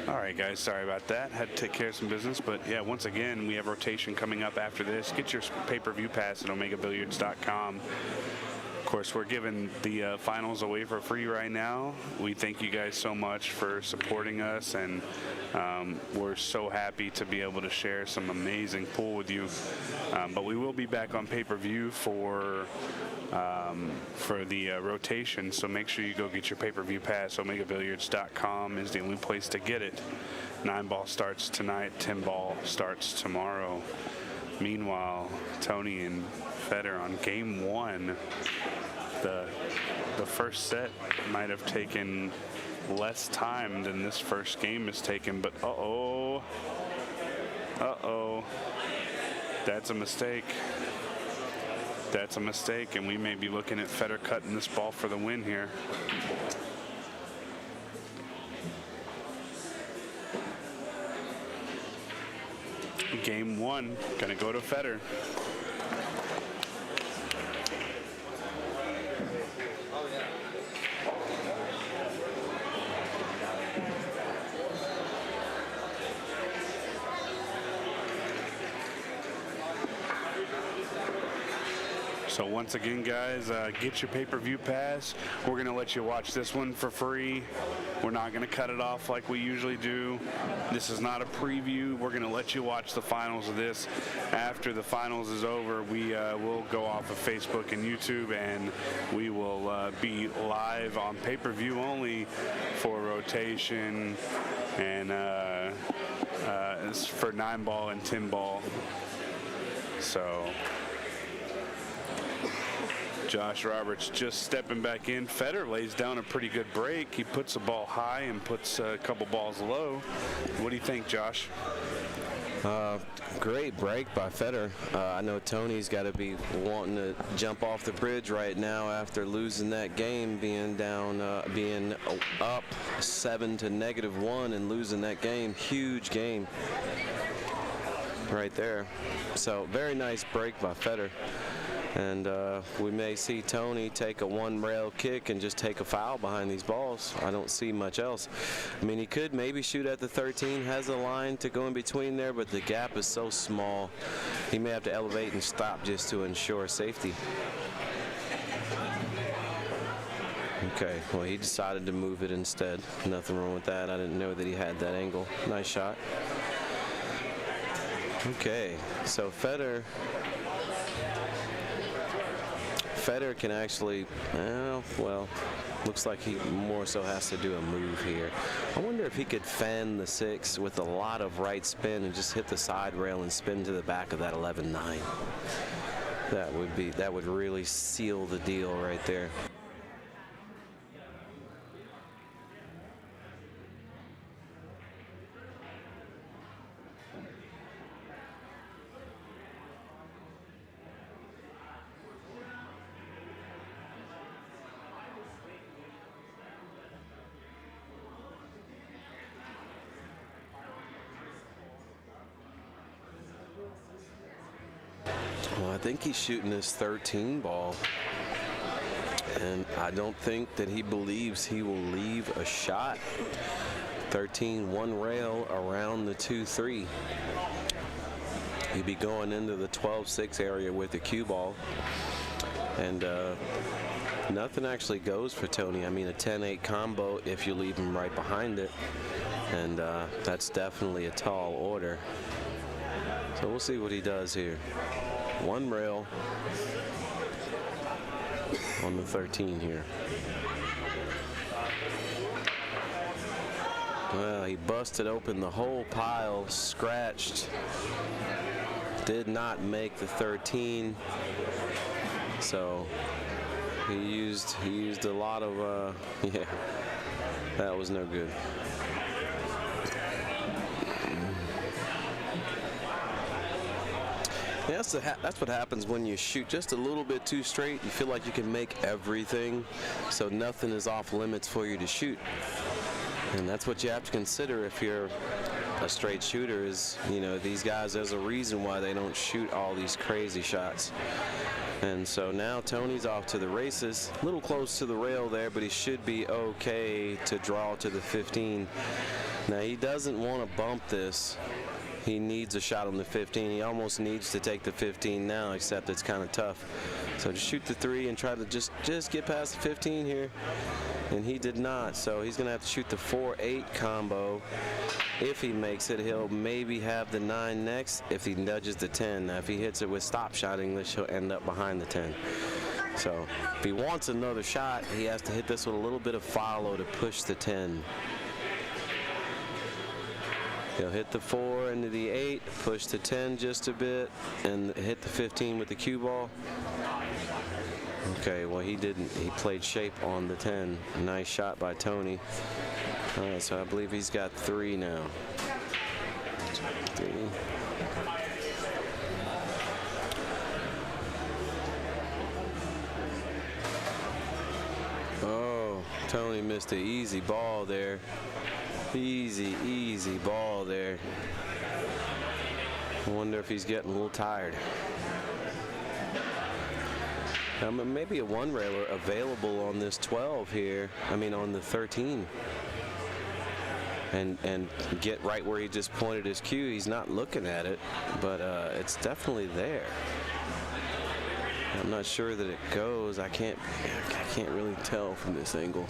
All right, guys, sorry about that. Had to take care of some business. But, yeah, once again, we have rotation coming up after this. Get your pay-per-view pass at omegabilliards.com. Of course, we're giving the finals away for free right now. We thank you guys so much for supporting us, and we're so happy to be able to share some amazing pool with you. But we will be back on pay-per-view for the rotation, so make sure you go get your pay-per-view pass. OmegaBilliards.com is the only place to get it. 9-ball starts tonight, 10-ball starts tomorrow. Meanwhile, Tony and Fedor on game one. The first set might have taken less time than this first game has taken, but uh-oh, that's a mistake. That's a mistake, and we may be looking at Fedor cutting this ball for the win here. Game one, gonna go to Fedor. So once again, guys, get your pay-per-view pass. We're going to let you watch this one for free. We're not going to cut it off like we usually do. This is not a preview. We're going to let you watch the finals of this. After the finals is over, we will go off of Facebook and YouTube, and we will be live on pay-per-view only for rotation and it's for 9-ball and 10-ball. So Josh Roberts just stepping back in. Fedor lays down a pretty good break. He puts the ball high and puts a couple balls low. What do you think, Josh? Great break by Fedor. I know Tony's got to be wanting to jump off the bridge right now after losing that game, being down, being up 7 to -1 and losing that game. Huge game right there. So very nice break by Fedor. And we may see Tony take a one-rail kick and just take a foul behind these balls. I don't see much else. I mean, he could maybe shoot at the 13, has a line to go in between there, but the gap is so small. He may have to elevate and stop just to ensure safety. Okay, well, he decided to move it instead. Nothing wrong with that. I didn't know that he had that angle. Nice shot. Okay, so Fedor can actually, well, looks like he more so has to do a move here. I wonder if he could fan the 6 with a lot of right spin and just hit the side rail and spin to the back of that 11-9. That would really seal the deal right there. Well, I think he's shooting his 13 ball, and I don't think that he believes he will leave a shot. 13, one rail around the 2-3. He'd be going into the 12-6 area with the cue ball, and nothing actually goes for Tony. I mean, a 10-8 combo if you leave him right behind it, and that's definitely a tall order. So we'll see what he does here. One rail on the 13 here. Well, he busted open the whole pile, scratched. Did not make the 13. So he used a lot of yeah, that was no good. Yeah, that's what happens when you shoot just a little bit too straight. You feel like you can make everything, so nothing is off limits for you to shoot. And that's what you have to consider if you're a straight shooter is, you know, these guys, there's a reason why they don't shoot all these crazy shots. And so now Tony's off to the races, a little close to the rail there, but he should be okay to draw to the 15. Now he doesn't want to bump this. He needs a shot on the 15. He almost needs to take the 15 now, except it's kind of tough. So just shoot the 3 and try to just get past the 15 here. And he did not, so he's going to have to shoot the 4-8 combo. If he makes it, he'll maybe have the 9 next if he nudges the 10. Now, if he hits it with stop shot English, he'll end up behind the 10. So if he wants another shot, he has to hit this with a little bit of follow to push the 10. He'll hit the 4 into the 8, push the 10 just a bit, and hit the 15 with the cue ball. Okay, well, he didn't. He played shape on the 10. Nice shot by Tony. All right, so I believe he's got 3 now. 3. Oh, Tony missed an easy ball there. Easy ball there. I wonder if he's getting a little tired. Maybe a 1-railer available on this 12 here. I mean, on the 13. And get right where he just pointed his cue. He's not looking at it, but it's definitely there. I'm not sure that it goes. I can't really tell from this angle.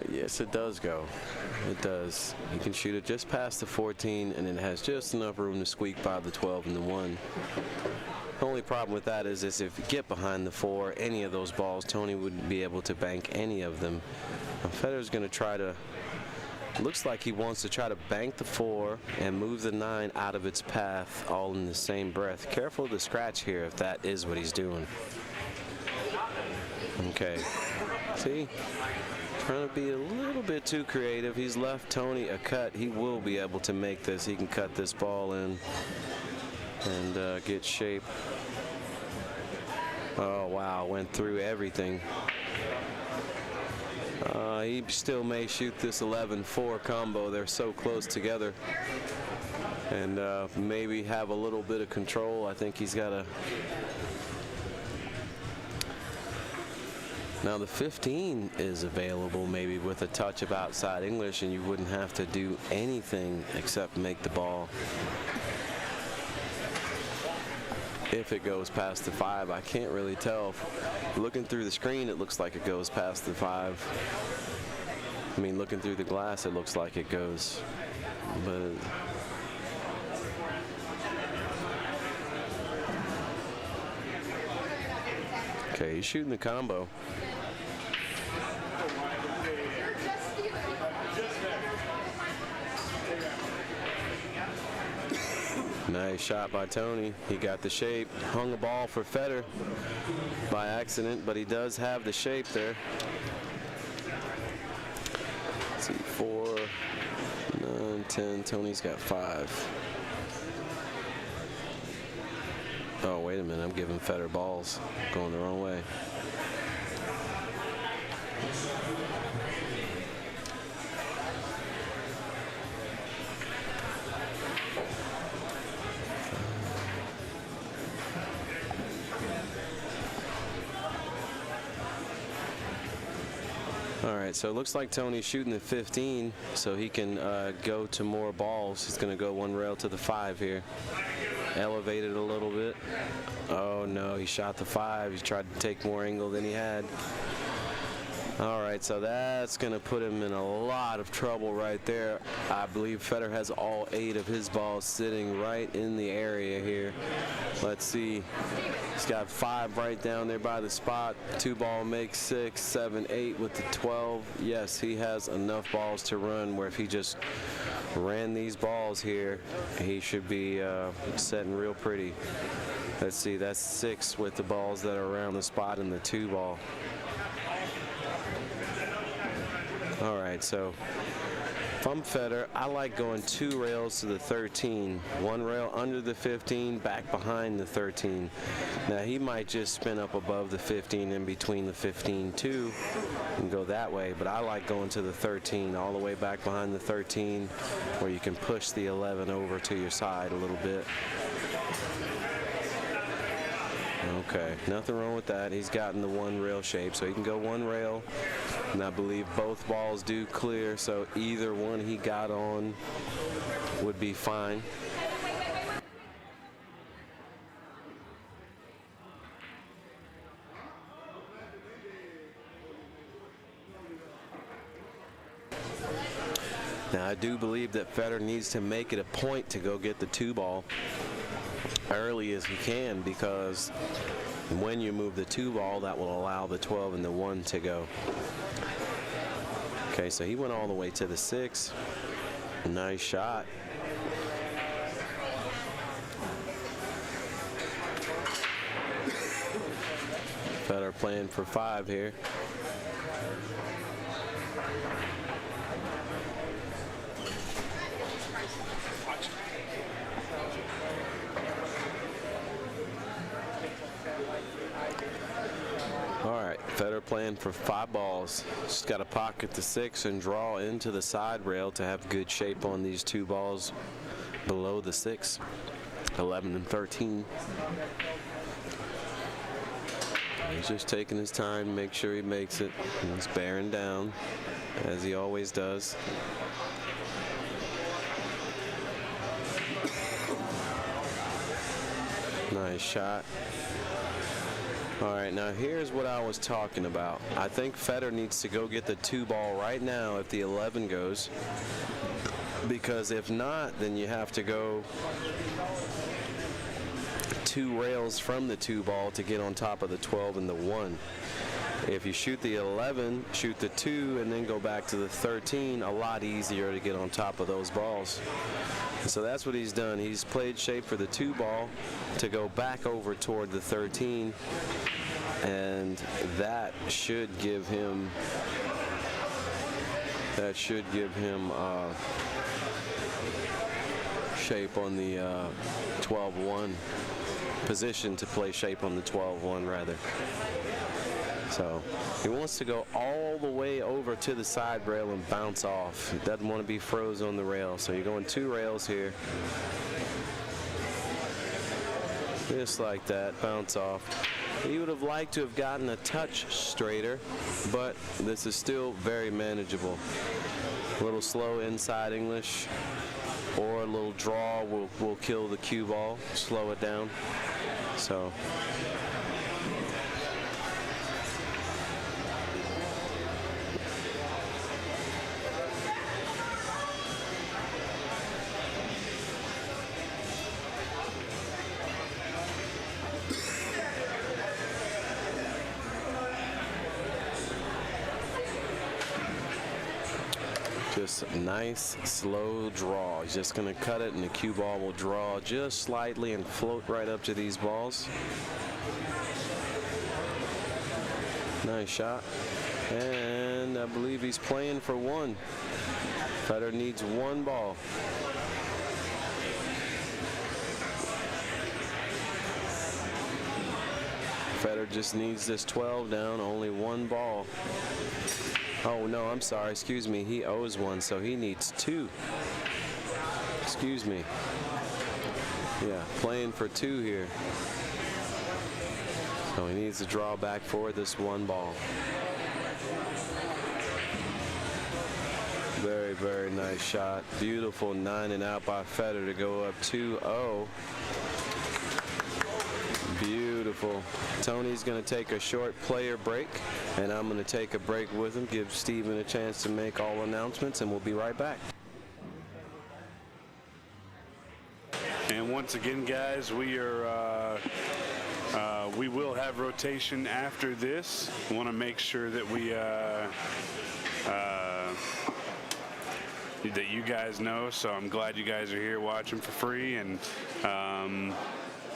Yes, it does go. It does. You can shoot it just past the 14, and it has just enough room to squeak by the 12 and the 1. The only problem with that is if you get behind the 4, any of those balls, Tony wouldn't be able to bank any of them. Fedor's going to try to, looks like he wants to try to bank the 4 and move the 9 out of its path all in the same breath. Careful of the scratch here if that is what he's doing. Okay. See? Trying to be a little bit too creative. He's left Tony a cut. He will be able to make this. He can cut this ball in and get shape. Oh, wow. Went through everything. He still may shoot this 11-4 combo. They're so close together. And maybe have a little bit of control. I think he's got to... Now the 15 is available maybe with a touch of outside English, and you wouldn't have to do anything except make the ball. If it goes past the 5, I can't really tell. Looking through the screen, it looks like it goes past the 5. I mean, looking through the glass, it looks like it goes. But okay, he's shooting the combo. Nice shot by Tony. He got the shape. Hung a ball for Fedor by accident, but he does have the shape there. Let's see, 4, 9, 10. Tony's got 5. Oh, wait a minute. I'm giving Fedor balls. Going the wrong way. All right, so it looks like Tony's shooting the 15, so he can go to more balls. He's going to go 1 rail to the 5 here. Elevated a little bit. Oh, no, he shot the 5. He tried to take more angle than he had. All right, so that's going to put him in a lot of trouble right there. I believe Fedor has all 8 of his balls sitting right in the area here. Let's see. He's got 5 right down there by the spot. 2 ball makes 6, 7, 8 with the 12. Yes, he has enough balls to run where if he just ran these balls here, he should be setting real pretty. Let's see, that's 6 with the balls that are around the spot in the 2 ball. All right, so if I'm Fedor, I like going 2 rails to the 13. 1 rail under the 15, back behind the 13. Now, he might just spin up above the 15 in between the 15 too and go that way, but I like going to the 13, all the way back behind the 13, where you can push the 11 over to your side a little bit. Okay, nothing wrong with that. He's gotten the 1 rail shape, so he can go 1 rail. And I believe both balls do clear, so either one he got on would be fine. Now, I do believe that Fedor needs to make it a point to go get the 2-ball early as he can, because when you move the 2-ball, that will allow the 12 and the 1 to go. Okay, so he went all the way to the 6. Nice shot. Fedor playing for 5 here. Fedor playing for 5 balls. Just got to pocket the 6 and draw into the side rail to have good shape on these 2 balls below the 6. 11 and 13. He's just taking his time to make sure he makes it. He's bearing down, as he always does. Nice shot. All right, now here's what I was talking about. I think Fedor needs to go get the 2-ball right now if the 11 goes, because if not, then you have to go 2 rails from the 2-ball to get on top of the 12 and the 1. If you shoot the 11, shoot the 2, and then go back to the 13, a lot easier to get on top of those balls. So that's what he's done. He's played shape for the 2-ball to go back over toward the 13, and that should give him shape on the 12-1 position to play shape on the 12-1 rather. So he wants to go all the way over to the side rail and bounce off. He doesn't want to be froze on the rail. So you're going 2 rails here. Just like that, bounce off. He would have liked to have gotten a touch straighter, but this is still very manageable. A little slow inside English, or a little draw will kill the cue ball, slow it down. So just a nice slow draw. He's just going to cut it, and the cue ball will draw just slightly and float right up to these balls. Nice shot. And I believe he's playing for 1. Fedor needs 1 ball. Fedor just needs this 12 down, only 1 ball. Oh, no, I'm sorry. Excuse me. He owes 1, so he needs 2. Excuse me. Yeah, playing for 2 here. So he needs to draw back for this 1 ball. Very, very nice shot. Beautiful 9 and out by Fedor to go up 2-0. Beautiful. Tony's going to take a short player break, and I'm going to take a break with him, give Steven a chance to make all announcements, and we'll be right back. And once again, guys, we will have rotation after this. Want to make sure that that you guys know. So I'm glad you guys are here watching for free, and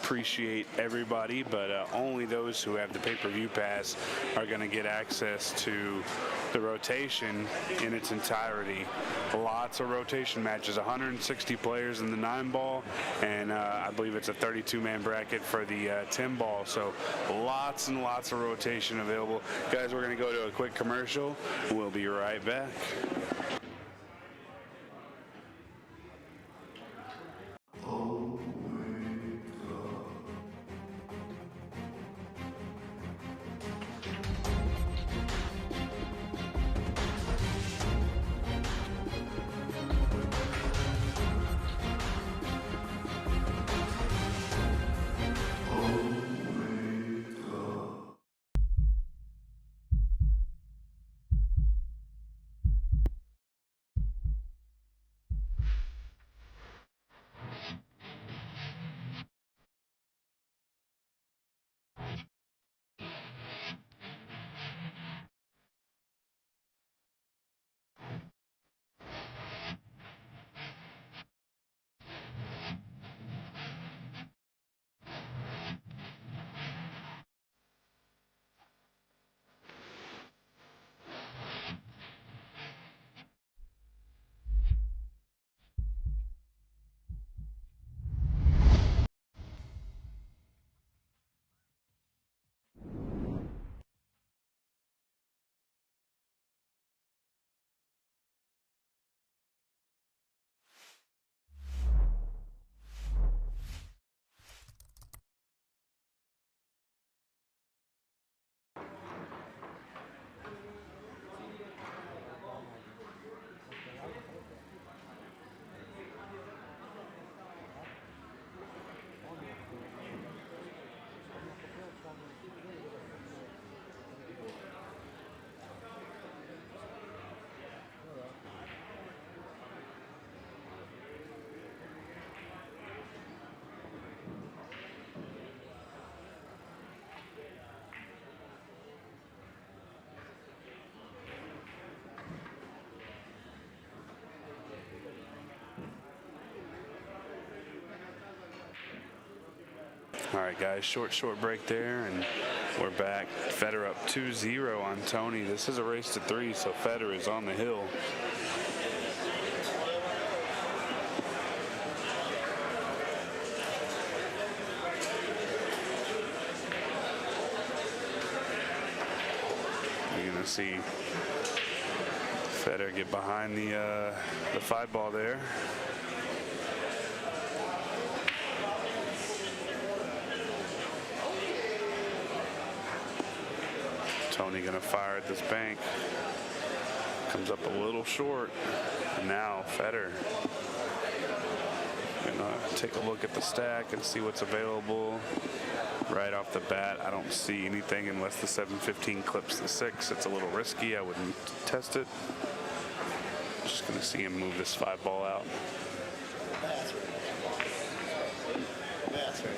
appreciate everybody, but only those who have the pay-per-view pass are going to get access to the rotation in its entirety. Lots of rotation matches, 160 players in the 9-ball, and I believe it's a 32-man bracket for the 10-ball, so lots and lots of rotation available. Guys, we're going to go to a quick commercial. We'll be right back. All right, guys, short break there, and we're back. Fedor up 2-0 on Tony. This is a race to 3, so Fedor is on the hill. You're gonna see Fedor get behind the 5-ball there. Tony gonna fire at this bank. Comes up a little short. And now Fedor gonna take a look at the stack and see what's available. Right off the bat, I don't see anything unless the 715 clips the 6. It's a little risky. I wouldn't test it. Just gonna see him move this 5-ball out. That's right. That's right.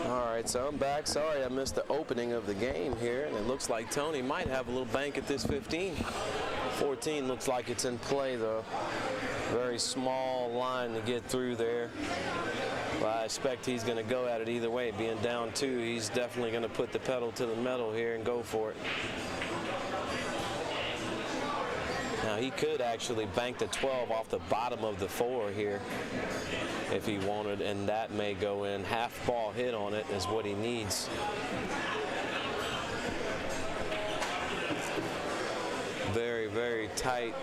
All right, so I'm back. Sorry I missed the opening of the game here, and it looks like Tony might have a little bank at this 15. 14 looks like it's in play, though. Very small line to get through there. But I expect he's going to go at it either way. Being down 2, he's definitely going to put the pedal to the metal here and go for it. Now he could actually bank the 12 off the bottom of the 4 here if he wanted, and that may go in. Half ball hit on it is what he needs. Very, very tight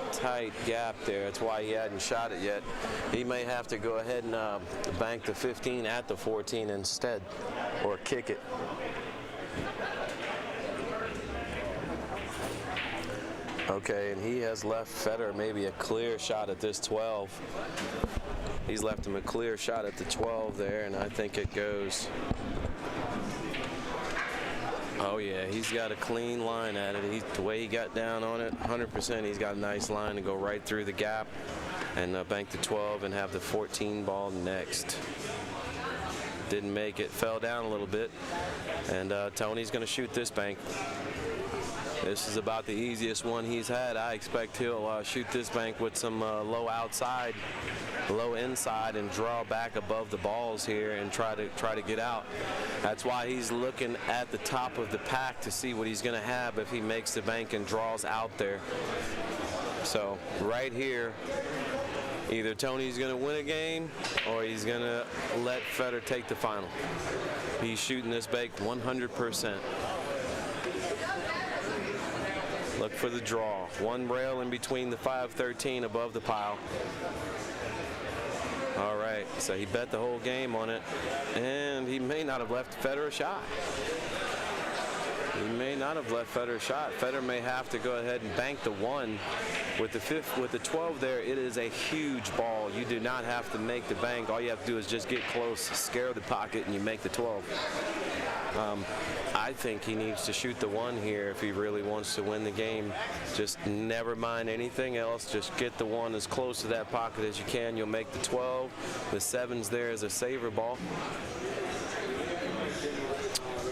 gap there. That's why he hadn't shot it yet. He may have to go ahead and bank the 15 at the 14 instead, or kick it. Okay, and he has left Fedor maybe a clear shot at this 12. He's left him a clear shot at the 12 there, and I think it goes. Oh yeah, he's got a clean line at it. The way he got down on it, 100%, he's got a nice line to go right through the gap and bank the 12 and have the 14 ball next. Didn't make it, fell down a little bit, and Tony's going to shoot this bank. This is about the easiest one he's had. I expect he'll shoot this bank with some low outside, low inside, and draw back above the balls here and try to get out. That's why he's looking at the top of the pack to see what he's going to have if he makes the bank and draws out there. So right here, either Tony's going to win a game or he's going to let Fedor take the final. He's shooting this bank 100%. Look for the draw. One rail in between the 5-13 above the pile. All right, so he bet the whole game on it, and he may not have left Fedor a shot. He may not have left Fedor a shot. Fedor may have to go ahead and bank the 1. With the 12 there, it is a huge ball. You do not have to make the bank. All you have to do is just get close, scare the pocket, and you make the 12. I think he needs to shoot the 1 here if he really wants to win the game. Just never mind anything else. Just get the 1 as close to that pocket as you can. You'll make the 12. The 7's there as a saver ball.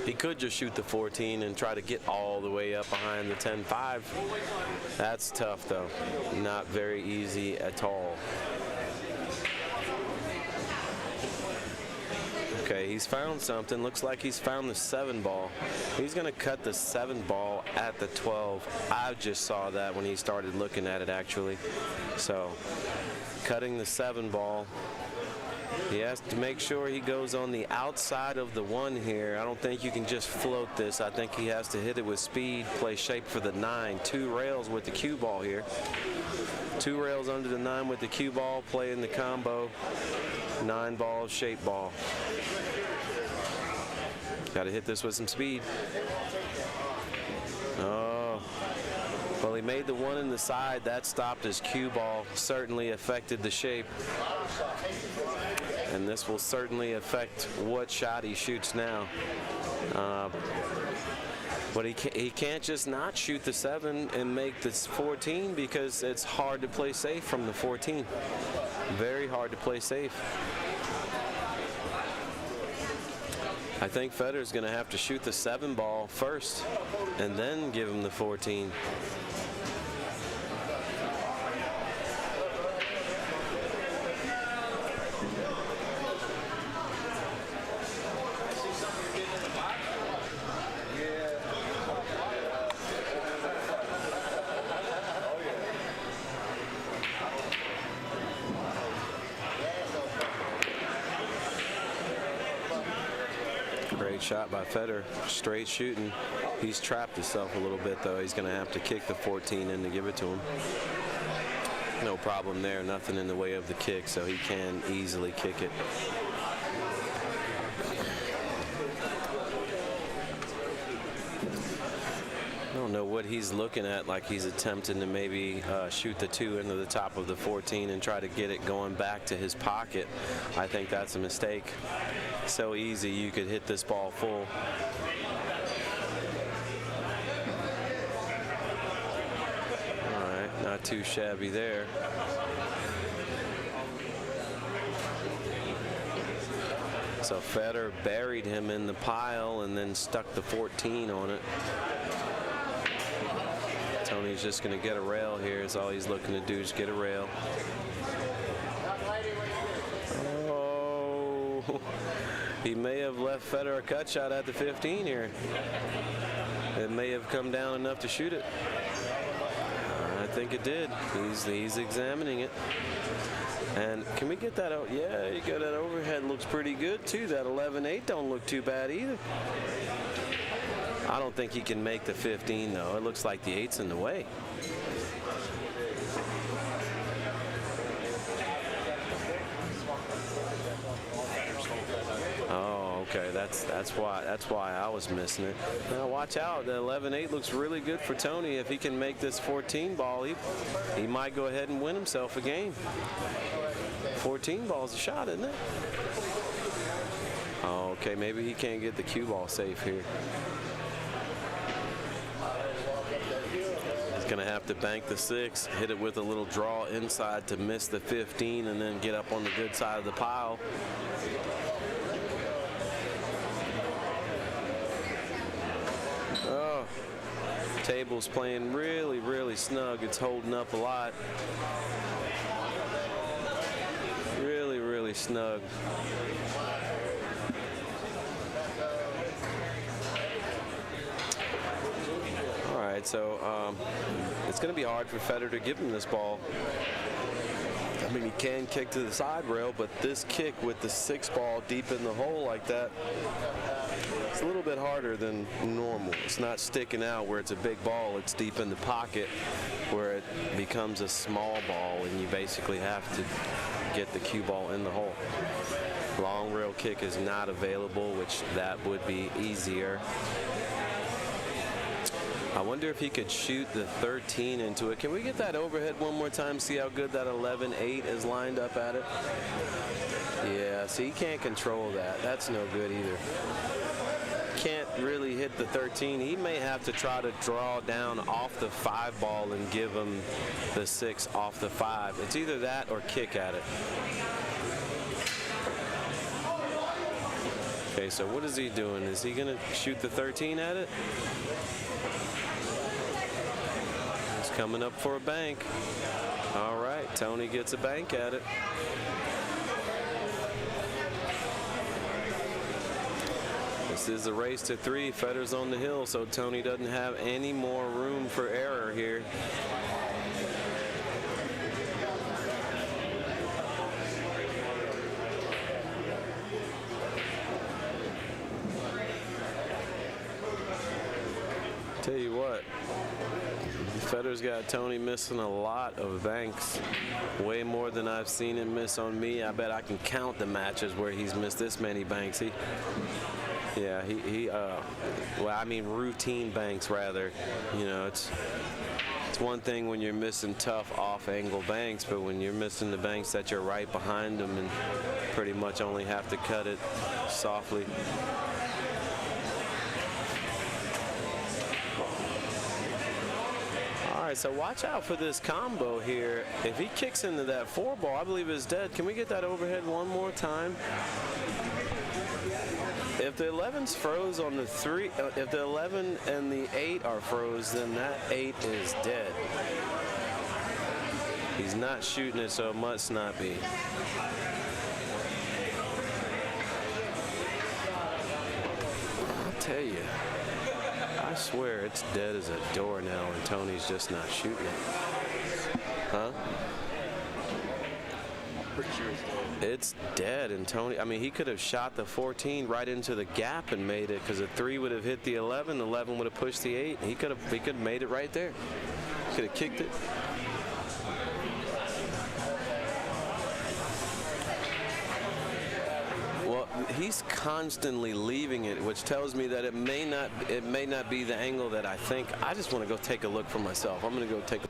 He could just shoot the 14 and try to get all the way up behind the 10-5. That's tough, though. Not very easy at all. Okay, he's found something. Looks like he's found the 7 ball. He's going to cut the 7 ball at the 12. I just saw that when he started looking at it, actually. So, cutting the 7 ball. He has to make sure he goes on the outside of the 1 here. I don't think you can just float this. I think he has to hit it with speed, play shape for the 9. 2 rails with the cue ball here. 2 rails under the 9 with the cue ball, play in the combo. 9 ball, shape ball. Got to hit this with some speed. Oh. Well, he made the 1 in the side. That stopped his cue ball. Certainly affected the shape. And this will certainly affect what shot he shoots now. But he can't just not shoot the 7 and make this 14 because it's hard to play safe from the 14. Very hard to play safe. I think Fedor's going to have to shoot the 7 ball first and then give him the 14. Great shot by Fedor, straight shooting. He's trapped himself a little bit, though. He's going to have to kick the 14 in to give it to him. No problem there, nothing in the way of the kick, so he can easily kick it. I don't know what he's looking at, like he's attempting to maybe shoot the 2 into the top of the 14 and try to get it going back to his pocket. I think that's a mistake. So easy, you could hit this ball full. All right, not too shabby there. So Fedor buried him in the pile and then stuck the 14 on it. Tony's just going to get a rail here. Is all he's looking to do is get a rail. Oh, he may have left Fedor a cut shot at the 15 here. It may have come down enough to shoot it. I think it did. He's examining it. And can we get that out? Yeah, you got that overhead. Looks pretty good too. That 11-8 don't look too bad either. I don't think he can make the 15 though. It looks like the 8's in the way. Oh, okay. That's why I was missing it. Now watch out. The 11-8 looks really good for Tony. If he can make this 14 ball, he might go ahead and win himself a game. 14 ball's a shot, isn't it? Oh, okay. Maybe he can't get the cue ball safe here. Going to have to bank the 6, hit it with a little draw inside to miss the 15, and then get up on the good side of the pile. Oh, table's playing really, really snug. It's holding up a lot. Really, really snug. So it's going to be hard for Fedor to give him this ball. I mean, he can kick to the side rail, but this kick with the 6 ball deep in the hole like that, it's a little bit harder than normal. It's not sticking out where it's a big ball. It's deep in the pocket where it becomes a small ball, and you basically have to get the cue ball in the hole. Long rail kick is not available, which that would be easier. I wonder if he could shoot the 13 into it. Can we get that overhead one more time? See how good that 11-8 is lined up at it? Yeah, see, he can't control that. That's no good either. Can't really hit the 13. He may have to try to draw down off the 5 ball and give him the 6 off the 5. It's either that or kick at it. Okay, so what is he doing? Is he going to shoot the 13 at it? He's coming up for a bank. All right, Tony gets a bank at it. This is a race to 3. Feder's on the hill, so Tony doesn't have any more room for error here. Tell you what, Feder's got Tony missing a lot of banks, way more than I've seen him miss on me. I bet I can count the matches where he's missed this many banks. Well, I mean routine banks rather. You know, it's one thing when you're missing tough off-angle banks, but when you're missing the banks that you're right behind them and pretty much only have to cut it softly. All right, so watch out for this combo here. If he kicks into that 4 ball, I believe it's dead. Can we get that overhead one more time? If the 11's froze on the 3, if the 11 and the 8 are froze, then that 8 is dead. He's not shooting it, so it must not be. I'll tell you, I swear it's dead as a door now, and Tony's just not shooting it. Huh? It's dead, and Tony, I mean, he could have shot the 14 right into the gap and made it, because the 3 would have hit the 11, the 11 would have pushed the 8. He could have made it right there. Could have kicked it. Well, he's constantly leaving it, which tells me that it may not be the angle that I think. I just want to go take a look for myself. I'm going to go take a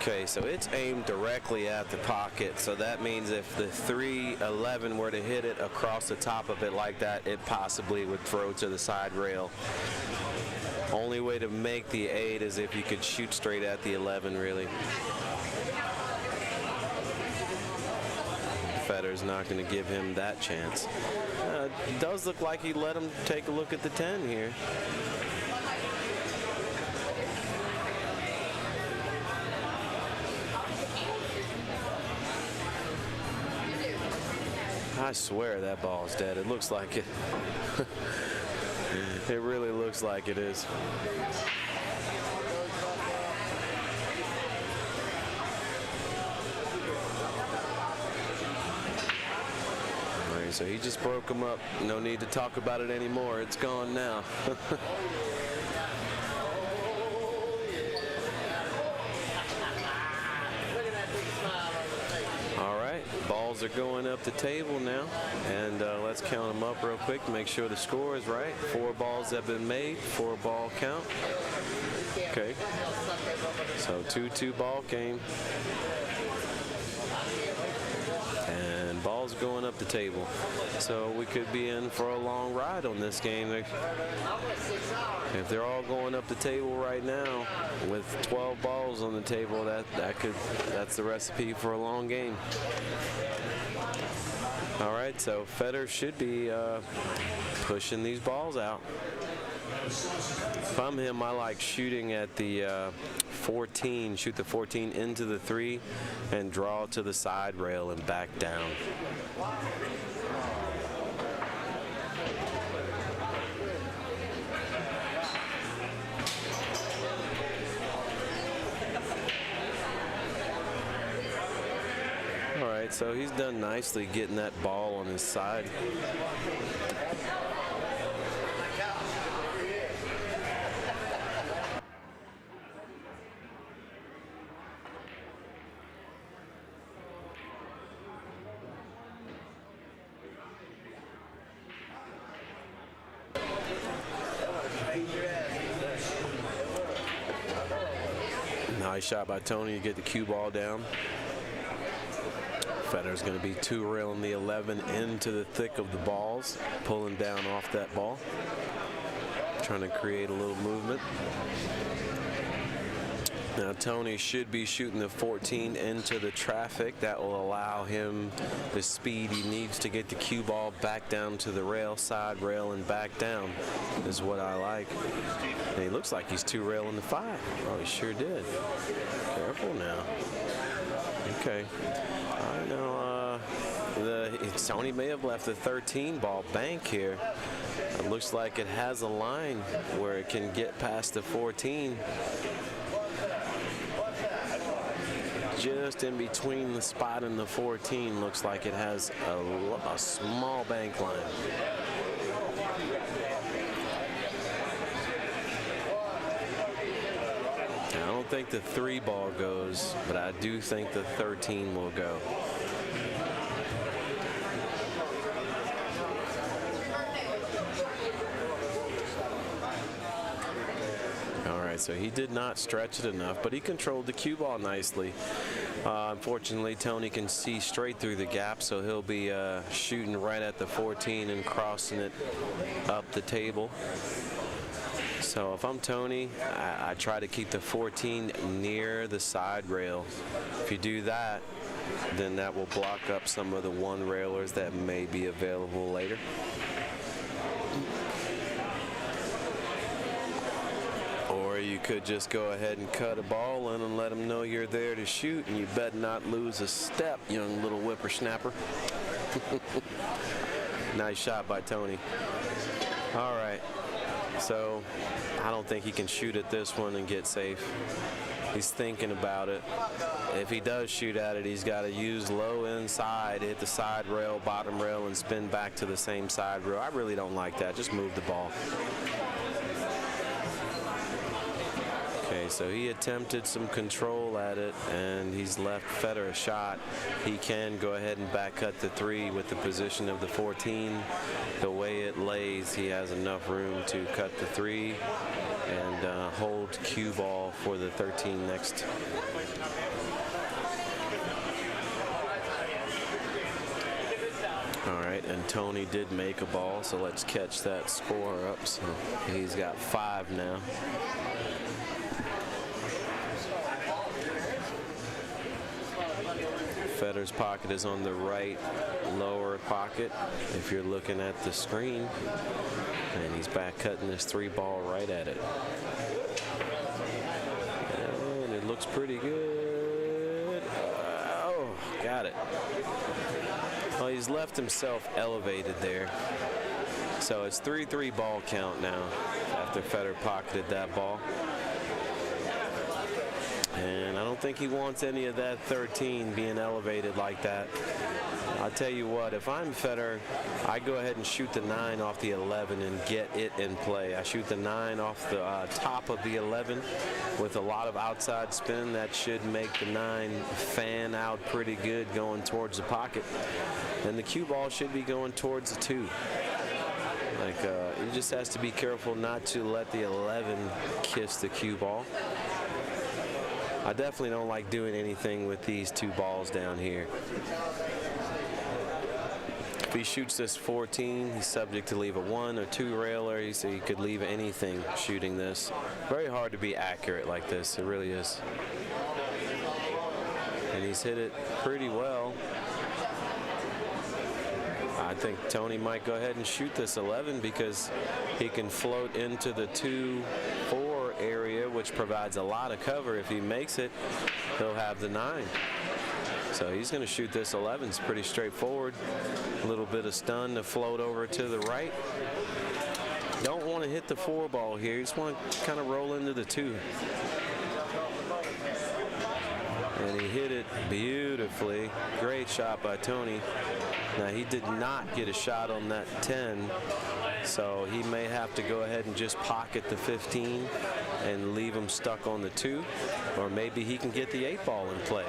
Okay, so it's aimed directly at the pocket, so that means if the 3-11 were to hit it across the top of it like that, it possibly would throw to the side rail. Only way to make the 8 is if you could shoot straight at the 11, really. Feder's not going to give him that chance. It does look like he let him take a look at the 10 here. I swear that ball's dead. It looks like it. It really looks like it is. All right, so he just broke him up. No need to talk about it anymore. It's gone now. Balls are going up the table now, and let's count them up real quick to make sure the score is right. 4 balls have been made, 4 ball count. Okay, so 2-2 ball game, and balls going up the table. So we could be in for a long ride on this game. If they're all going up the table right now with 12 balls on the table, that's the recipe for a long game. All right, so Fedor should be pushing these balls out. If I'm him, I like shooting at the 14, shoot the 14 into the 3 and draw to the side rail and back down. All right, so he's done nicely getting that ball on his side. Nice shot by Tony to get the cue ball down. Fedor's going to be two-railing the 11 into the thick of the balls, pulling down off that ball, trying to create a little movement. Now Tony should be shooting the 14 into the traffic. That will allow him the speed he needs to get the cue ball back down to the rail, side rail, and back down is what I like. And he looks like he's two-railing the 5. Oh, he sure did. Careful now. Okay. I know Tony may have left the 13 ball bank here. It looks like it has a line where it can get past the 14. Just in between the spot and the 14, looks like it has a small bank line. I don't think the 3 ball goes, but I do think the 13 will go. All right, so he did not stretch it enough, but he controlled the cue ball nicely. Unfortunately, Tony can see straight through the gap, so he'll be shooting right at the 14 and crossing it up the table. So if I'm Tony, I try to keep the 14 near the side rail. If you do that, then that will block up some of the one railers that may be available later. Or you could just go ahead and cut a ball in and let them know you're there to shoot, and you better not lose a step, young little whippersnapper. Nice shot by Tony. All right. So I don't think he can shoot at this one and get safe. He's thinking about it. If he does shoot at it, he's got to use low inside, hit the side rail, bottom rail, and spin back to the same side rail. I really don't like that. Just move the ball. Okay, so he attempted some control at it, and he's left Fedor a shot. He can go ahead and back cut the 3 with the position of the 14. The way it lays, he has enough room to cut the 3 and hold cue ball for the 13 next. All right, and Tony did make a ball, so let's catch that score up. So he's got 5 now. Fedor's pocket is on the right lower pocket if you're looking at the screen, and he's back cutting this 3 ball right at it, and it looks pretty good. Oh, got it. Well, he's left himself elevated there, so it's 3-3 ball count now after Fedor pocketed that ball. And I don't think he wants any of that 13 being elevated like that. I'll tell you what, if I'm Fedor, I go ahead and shoot the 9 off the 11 and get it in play. I shoot the 9 off the top of the 11 with a lot of outside spin. That should make the 9 fan out pretty good going towards the pocket. And the cue ball should be going towards the 2. Like, he just has to be careful not to let the 11 kiss the cue ball. I definitely don't like doing anything with these 2 balls down here. If he shoots this 14, he's subject to leave a 1 or 2 railer, so he could leave anything shooting this. Very hard to be accurate like this, it really is. And he's hit it pretty well. I think Tony might go ahead and shoot this 11 because he can float into the 2-4 area, which provides a lot of cover. If he makes it, he'll have the 9. So he's going to shoot this 11. It's pretty straightforward. A little bit of stun to float over to the right. Don't want to hit the 4 ball here. You just want to kind of roll into the 2. And he hit it beautifully. Great shot by Tony. Now, he did not get a shot on that 10, so he may have to go ahead and just pocket the 15 and leave him stuck on the 2, or maybe he can get the 8 ball in play.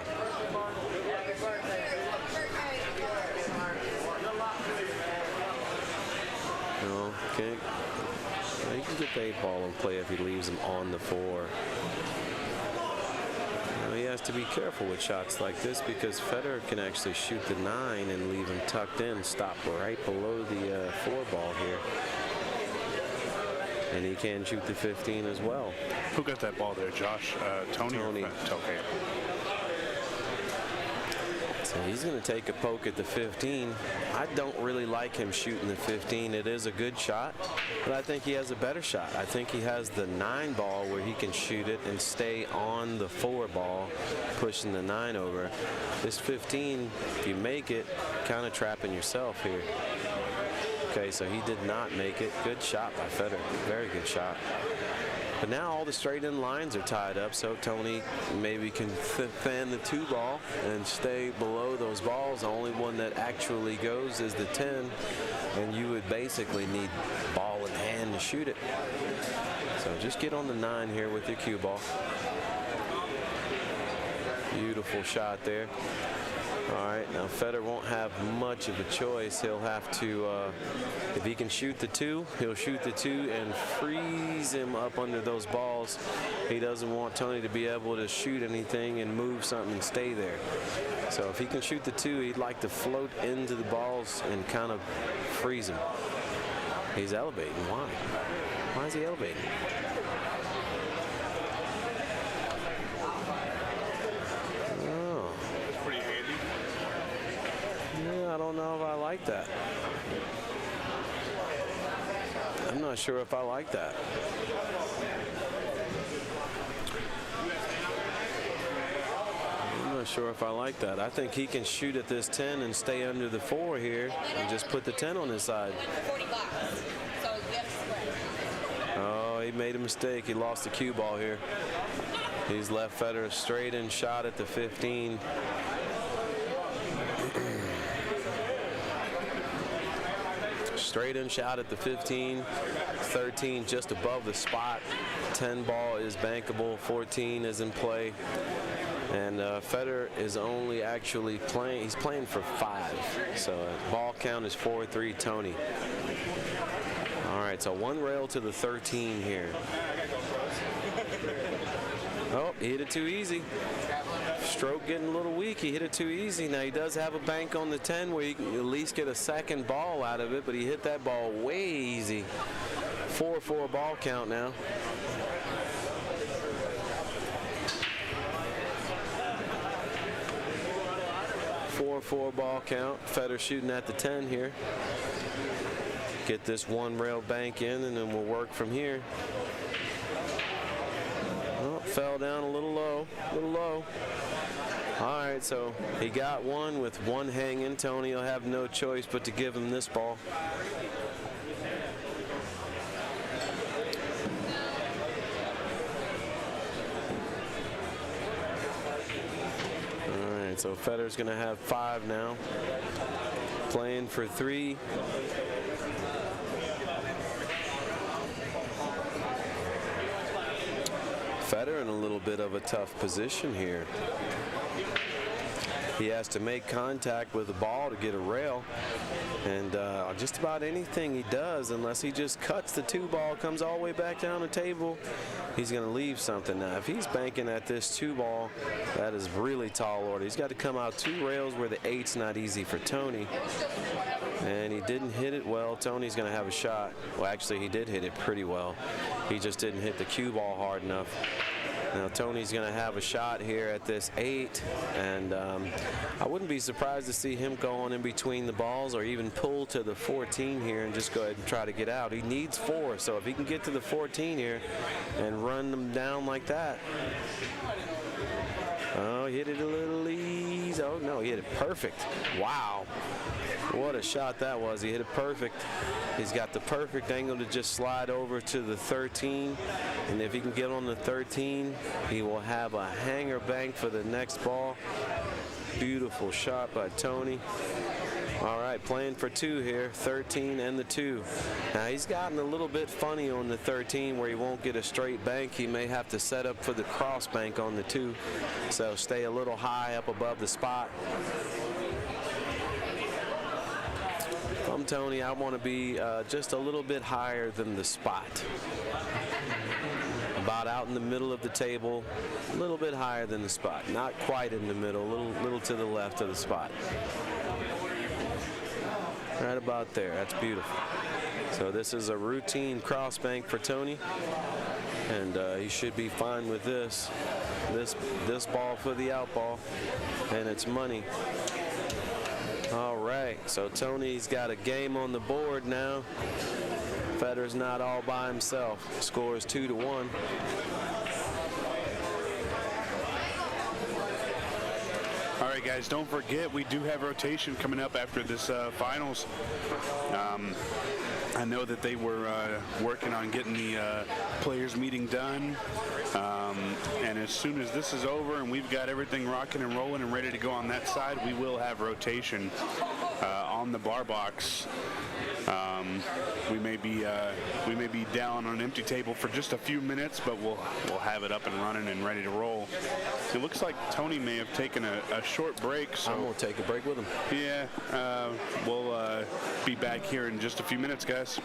No, okay. He can get the 8 ball in play if he leaves him on the 4. He has to be careful with shots like this because Fedor can actually shoot the 9 and leave him tucked in, stop right below the 4 ball here. And he can shoot the 15 as well. Who got that ball there, Josh? Tony? Tony. Okay. So he's going to take a poke at the 15. I don't really like him shooting the 15. It is a good shot, but I think he has a better shot. I think he has the 9 ball where he can shoot it and stay on the 4 ball, pushing the 9 over. This 15, if you make it, kind of trapping yourself here. Okay, so he did not make it. Good shot by Fedor. Very good shot. But now all the straight-in lines are tied up, so Tony maybe can fan the 2 ball and stay below those balls. The only one that actually goes is the 10, and you would basically need ball in hand to shoot it. So just get on the 9 here with your cue ball. Beautiful shot there. All right, now Fedor won't have much of a choice. He'll have to, if he can shoot the 2, he'll shoot the 2 and freeze him up under those balls. He doesn't want Tony to be able to shoot anything and move something and stay there. So if he can shoot the 2, he'd like to float into the balls and kind of freeze him. He's elevating. Why? Why is he elevating? I don't know if I like that. I'm not sure if I like that. I'm not sure if I like that. I think he can shoot at this 10 and stay under the 4 here and just put the 10 on his side. Oh, he made a mistake. He lost the cue ball here. He's left Fedor a straight in shot at the 15. Straight in shot at the 15, 13 just above the spot. 10 ball is bankable, 14 is in play. And Fedor is only actually playing, he's playing for 5. So ball count is 4-3 Tony. All right, so 1 rail to the 13 here. Oh, he hit it too easy. Stroke getting a little weak. He hit it too easy. Now he does have a bank on the 10 where you can at least get a second ball out of it, but he hit that ball way easy. 4-4 ball count now. Four ball count. Fedor shooting at the 10 here. Get this 1 rail bank in, and then we'll work from here. Oh, fell down a little low, All right, so he got 1 with 1 hanging. Tony will have no choice but to give him this ball. All right, so Fedor's going to have 5 now. Playing for 3. Fedor in a little bit of a tough position here. He has to make contact with the ball to get a rail, and just about anything he does, unless he just cuts the 2 ball, comes all the way back down the table, he's going to leave something. Now, if he's banking at this 2 ball, that is really tall order. He's got to come out 2 rails where the 8's not easy for Tony, and he didn't hit it well. Tony's going to have a shot. Well, actually, he did hit it pretty well. He just didn't hit the cue ball hard enough. Now Tony's going to have a shot here at this 8, and I wouldn't be surprised to see him go on in between the balls or even pull to the 14 here and just go ahead and try to get out. He needs 4, so if he can get to the 14 here and run them down like that. Oh, he hit it a little easy. Oh, no, he hit it perfect. Wow. What a shot that was. He hit it perfect. He's got the perfect angle to just slide over to the 13. And if he can get on the 13, he will have a hanger bank for the next ball. Beautiful shot by Tony. All right, playing for 2 here, 13 and the 2. Now he's gotten a little bit funny on the 13 where he won't get a straight bank. He may have to set up for the cross bank on the 2. So stay a little high up above the spot. If I'm Tony, I want to be just a little bit higher than the spot. About out in the middle of the table, a little bit higher than the spot. Not quite in the middle, a little to the left of the spot. Right about there. That's beautiful. So this is a routine cross bank for Tony, and he should be fine with this ball for the out ball, and it's money. All right, so Tony's got a game on the board now. Fedor's not all by himself. Score is 2-1. All right, guys, don't forget we do have rotation coming up after this finals. I know that they were working on getting the players meeting done, and as soon as this is over and we've got everything rocking and rolling and ready to go on that side, we will have rotation on the bar box. We may be down on an empty table for just a few minutes, but we'll have it up and running and ready to roll. It looks like Tony may have taken a short break, so I'm gonna take a break with him. Yeah, we'll be back here in just a few minutes, guys.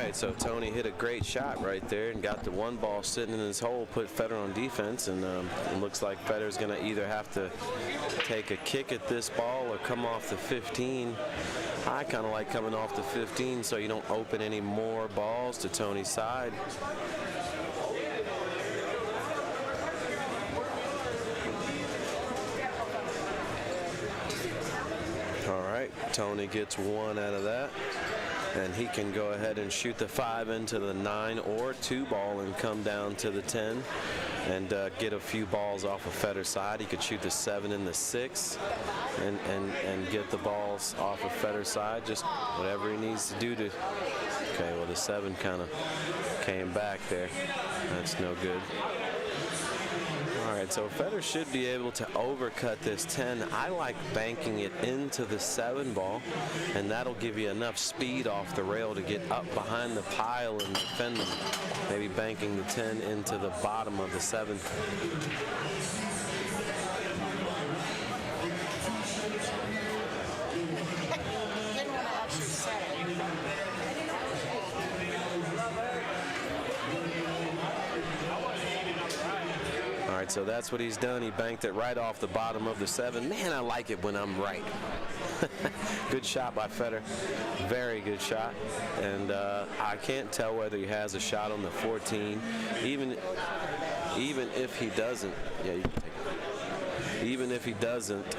right, so Tony hit a great shot right there and got the one ball sitting in his hole, put Fedor on defense, and it looks like Fedor's going to either have to take a kick at this ball or come off the 15. I kind of like coming off the 15 so you don't open any more balls to Tony's side. All right, Tony gets one out of that, and he can go ahead and shoot the 5 into the 9 or 2 ball and come down to the 10 and get a few balls off of Fedor's side. He could shoot the 7 and the 6 and get the balls off of Fedor's side, just whatever he needs to do to. Okay, well, the 7 kind of came back there. That's no good. All right, so Fedor should be able to overcut this 10. I like banking it into the 7 ball, and that'll give you enough speed off the rail to get up behind the pile and defend them. Maybe banking the 10 into the bottom of the 7. All right, so that's what he's done. He banked it right off the bottom of the 7. Man, I like it when I'm right. Good shot by Fedor. Very good shot. And I can't tell whether he has a shot on the 14. Even if he doesn't, yeah, you can take it. Even if he doesn't,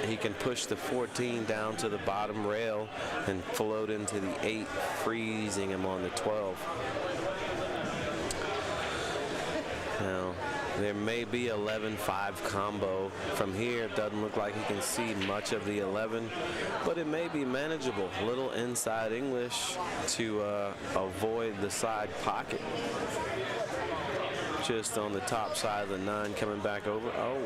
he can push the 14 down to the bottom rail and float into the 8, freezing him on the 12. Now, there may be 11-5 combo. From here, it doesn't look like he can see much of the 11, but it may be manageable. A little inside English to avoid the side pocket. Just on the top side of the 9 coming back over. Oh.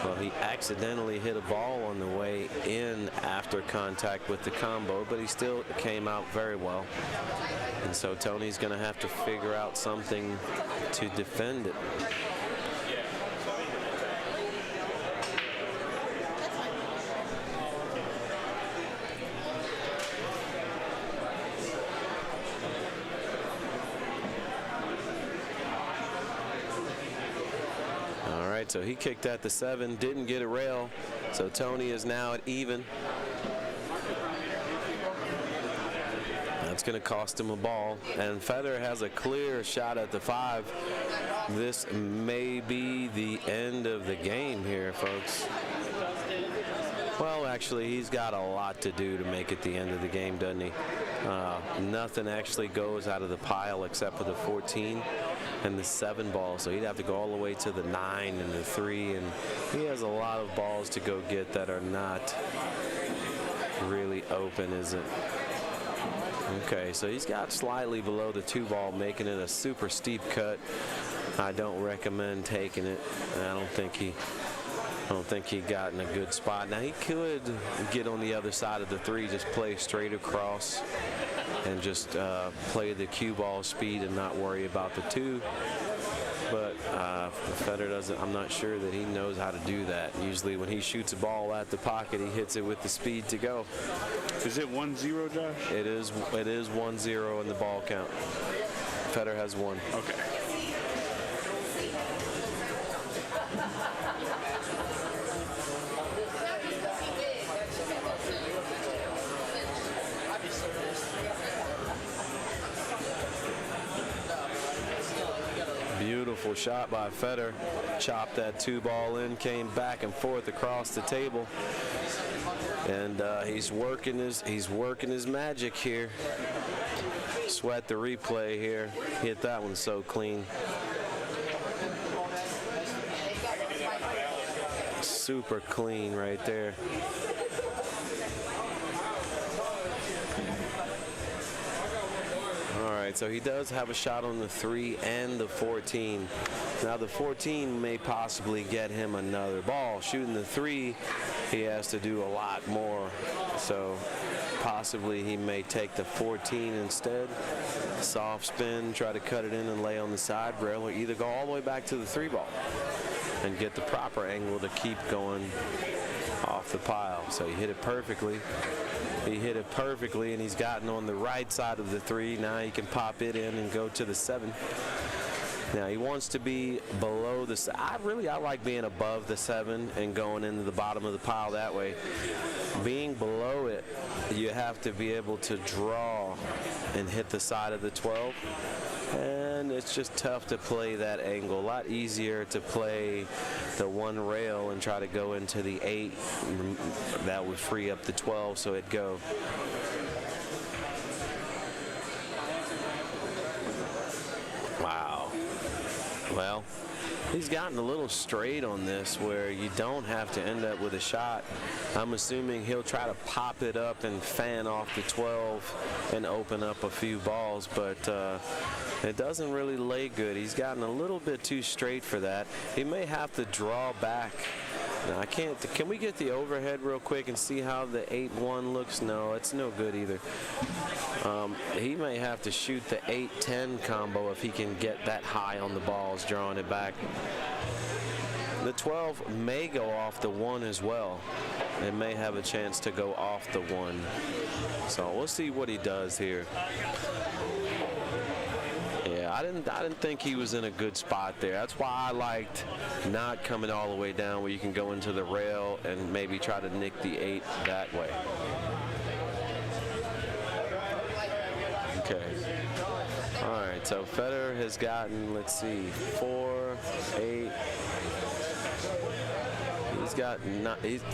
Well, he accidentally hit a ball on the way in after contact with the combo, but he still came out very well. And so Tony's going to have to figure out something to defend it. All right, so he kicked at the 7, didn't get a rail, so Tony is now at even. That's going to cost him a ball, and Fedor has a clear shot at the 5. This may be the end of the game here, folks. Well, actually, he's got a lot to do to make it the end of the game, doesn't he? Nothing actually goes out of the pile except for the 14 and the 7 ball, so he'd have to go all the way to the 9 and the 3, and he has a lot of balls to go get that are not really open, is it? Okay, so he's got slightly below the 2 ball, making it a super steep cut. I don't recommend taking it. I don't think he got in a good spot. Now he could get on the other side of the 3, just play straight across and just play the cue ball speed and not worry about the 2. But Fedor doesn't. I'm not sure that he knows how to do that. Usually when he shoots a ball at the pocket, he hits it with the speed to go. Is it 1-0, Josh? It is 1-0 in the ball count. Fedor has 1. Okay. Beautiful shot by Fedor. Chopped that 2 ball in, came back and forth across the table, and he's working his magic here. Sweat the replay here. Hit that one so clean. Super clean right there. All right, so he does have a shot on the 3 and the 14. Now the 14 may possibly get him another ball. Shooting the 3, he has to do a lot more. So possibly he may take the 14 instead. Soft spin, try to cut it in and lay on the side rail, or either go all the way back to the 3 ball and get the proper angle to keep going off the pile. So he hit it perfectly. He hit it perfectly, and he's gotten on the right side of the 3. Now he can pop it in and go to the 7. Now he wants to be below the. I like being above the 7 and going into the bottom of the pile that way. Being below it, you have to be able to draw and hit the side of the 12. And it's just tough to play that angle. A lot easier to play the 1 rail and try to go into the 8. That would free up the 12 so it'd go. Wow. Well, he's gotten a little straight on this where you don't have to end up with a shot. I'm assuming he'll try to pop it up and fan off the 12 and open up a few balls, but it doesn't really lay good. He's gotten a little bit too straight for that. He may have to draw back. Now, I can't. Can we get the overhead real quick and see how the 8-1 looks? No, it's no good either. He may have to shoot the 8-10 combo if he can get that high on the balls, drawing it back. The 12 may go off the 1 as well. It may have a chance to go off the 1. So we'll see what he does here. Yeah, I didn't think he was in a good spot there. That's why I liked not coming all the way down where you can go into the rail and maybe try to nick the 8 that way. Okay. All right, so Fedor has gotten, let's see, 4, 8.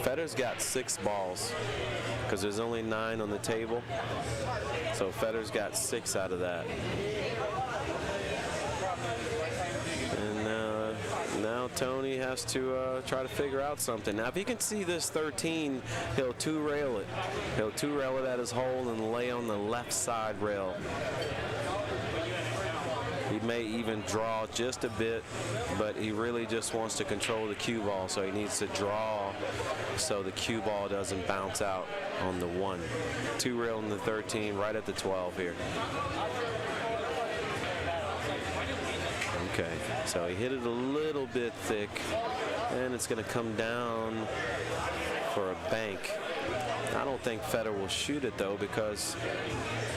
Fedor's got 6 balls because there's only 9 on the table. So Fedor's got 6 out of that. And now Tony has to try to figure out something. Now, if he can see this 13, he'll 2-rail it. He'll 2-rail it at his hole and lay on the left side rail. He may even draw just a bit, but he really just wants to control the cue ball, so he needs to draw so the cue ball doesn't bounce out on the 1. 2-rail in the 13, right at the 12 here. Okay, so he hit it a little bit thick, and it's going to come down for a bank. I don't think Fedor will shoot it, though, because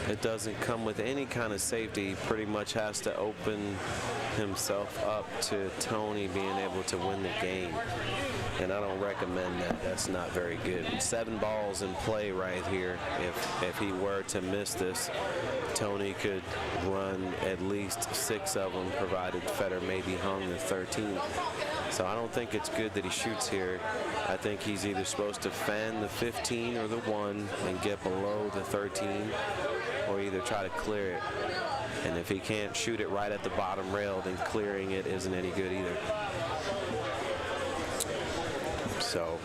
it doesn't come with any kind of safety. He pretty much has to open himself up to Tony being able to win the game. And I don't recommend that. That's not very good. 7 balls in play right here. If he were to miss this, Tony could run at least 6 of them, provided Fedor maybe hung the 13. So I don't think it's good that he shoots here. I think he's either supposed to fan the 15 or the 1 and get below the 13, or either try to clear it. And if he can't shoot it right at the bottom rail, then clearing it isn't any good either. So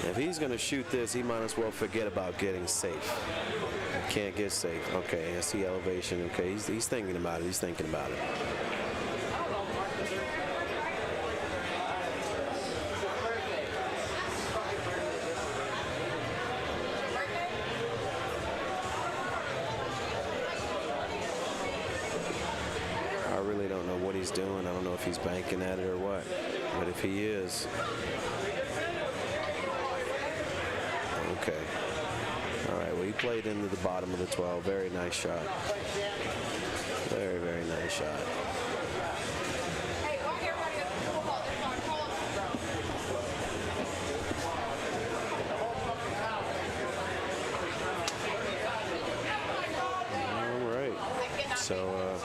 if he's going to shoot this, he might as well forget about getting safe. Can't get safe. Okay, I see elevation. Okay, he's thinking about it. He's thinking about it. I really don't know what he's doing. I don't know if he's banking at it or what. But if he is, okay. All right, well, he played into the bottom of the 12. Very nice shot. Very, very nice shot. All right. So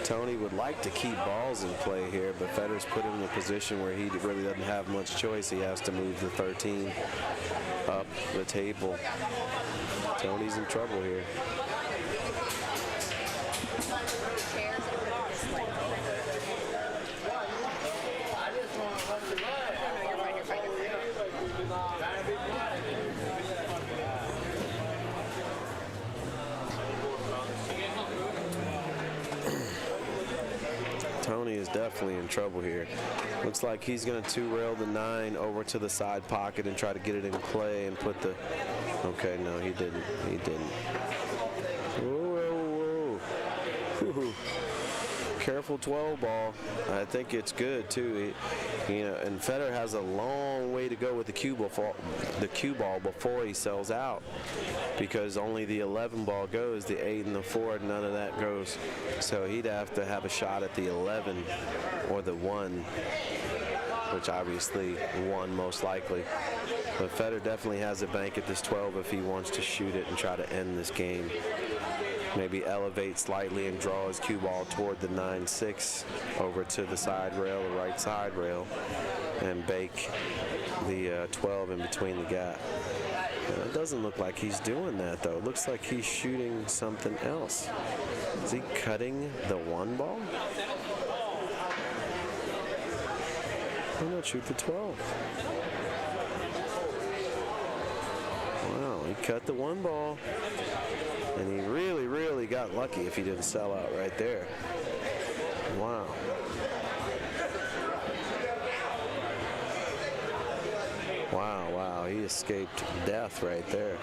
Tony would like to keep balls in play here, but Fedor's put him in a position where he really doesn't have much choice. He has to move the 13 up the table. Tony's in trouble here. Tony is definitely in trouble here. Looks like he's going to 2-rail the 9 over to the side pocket and try to get it in play and put the... Okay, no, he didn't. He didn't. Whoa, whoa, whoa. careful 12 ball. I think it's good too. And Fedor has a long way to go with the cue ball before he sells out, because only the 11 ball goes. The 8 and the 4, none of that goes. So he'd have to have a shot at the 11 or the 1, which obviously 1 most likely. But Fedor definitely has a bank at this 12 if he wants to shoot it and try to end this game. Maybe elevate slightly and draw his cue ball toward the 9-6 over to the side rail, the right side rail, and bake the 12 in between the gap. It doesn't look like he's doing that, though. It looks like he's shooting something else. Is he cutting the 1 ball? Why not shoot the 12? Wow, he cut the 1 ball. And he really, really got lucky if he didn't sell out right there. Wow. Wow, he escaped death right there.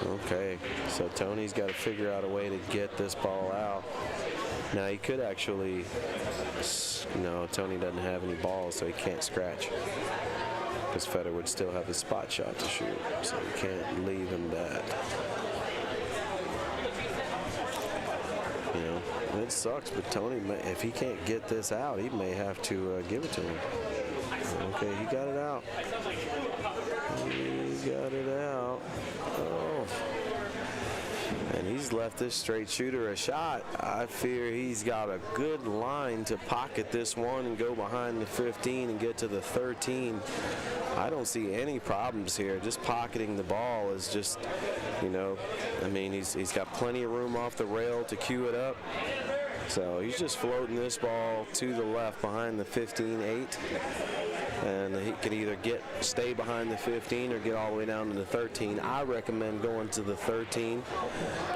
Okay, so Tony's got to figure out a way to get this ball out. Now he could actually, no, Tony doesn't have any balls, so he can't scratch, because Fedor would still have his spot shot to shoot, so you can't leave him that. It sucks, but Tony, if he can't get this out, he may have to give it to him. Okay, he got it out. He got it out. Oh. And he's left this straight shooter a shot. I fear he's got a good line to pocket this 1 and go behind the 15 and get to the 13. I don't see any problems here. Just pocketing the ball is just, I mean, he's got plenty of room off the rail to cue it up. So he's just floating this ball to the left behind the 15-8. And he can either stay behind the 15 or get all the way down to the 13. I recommend going to the 13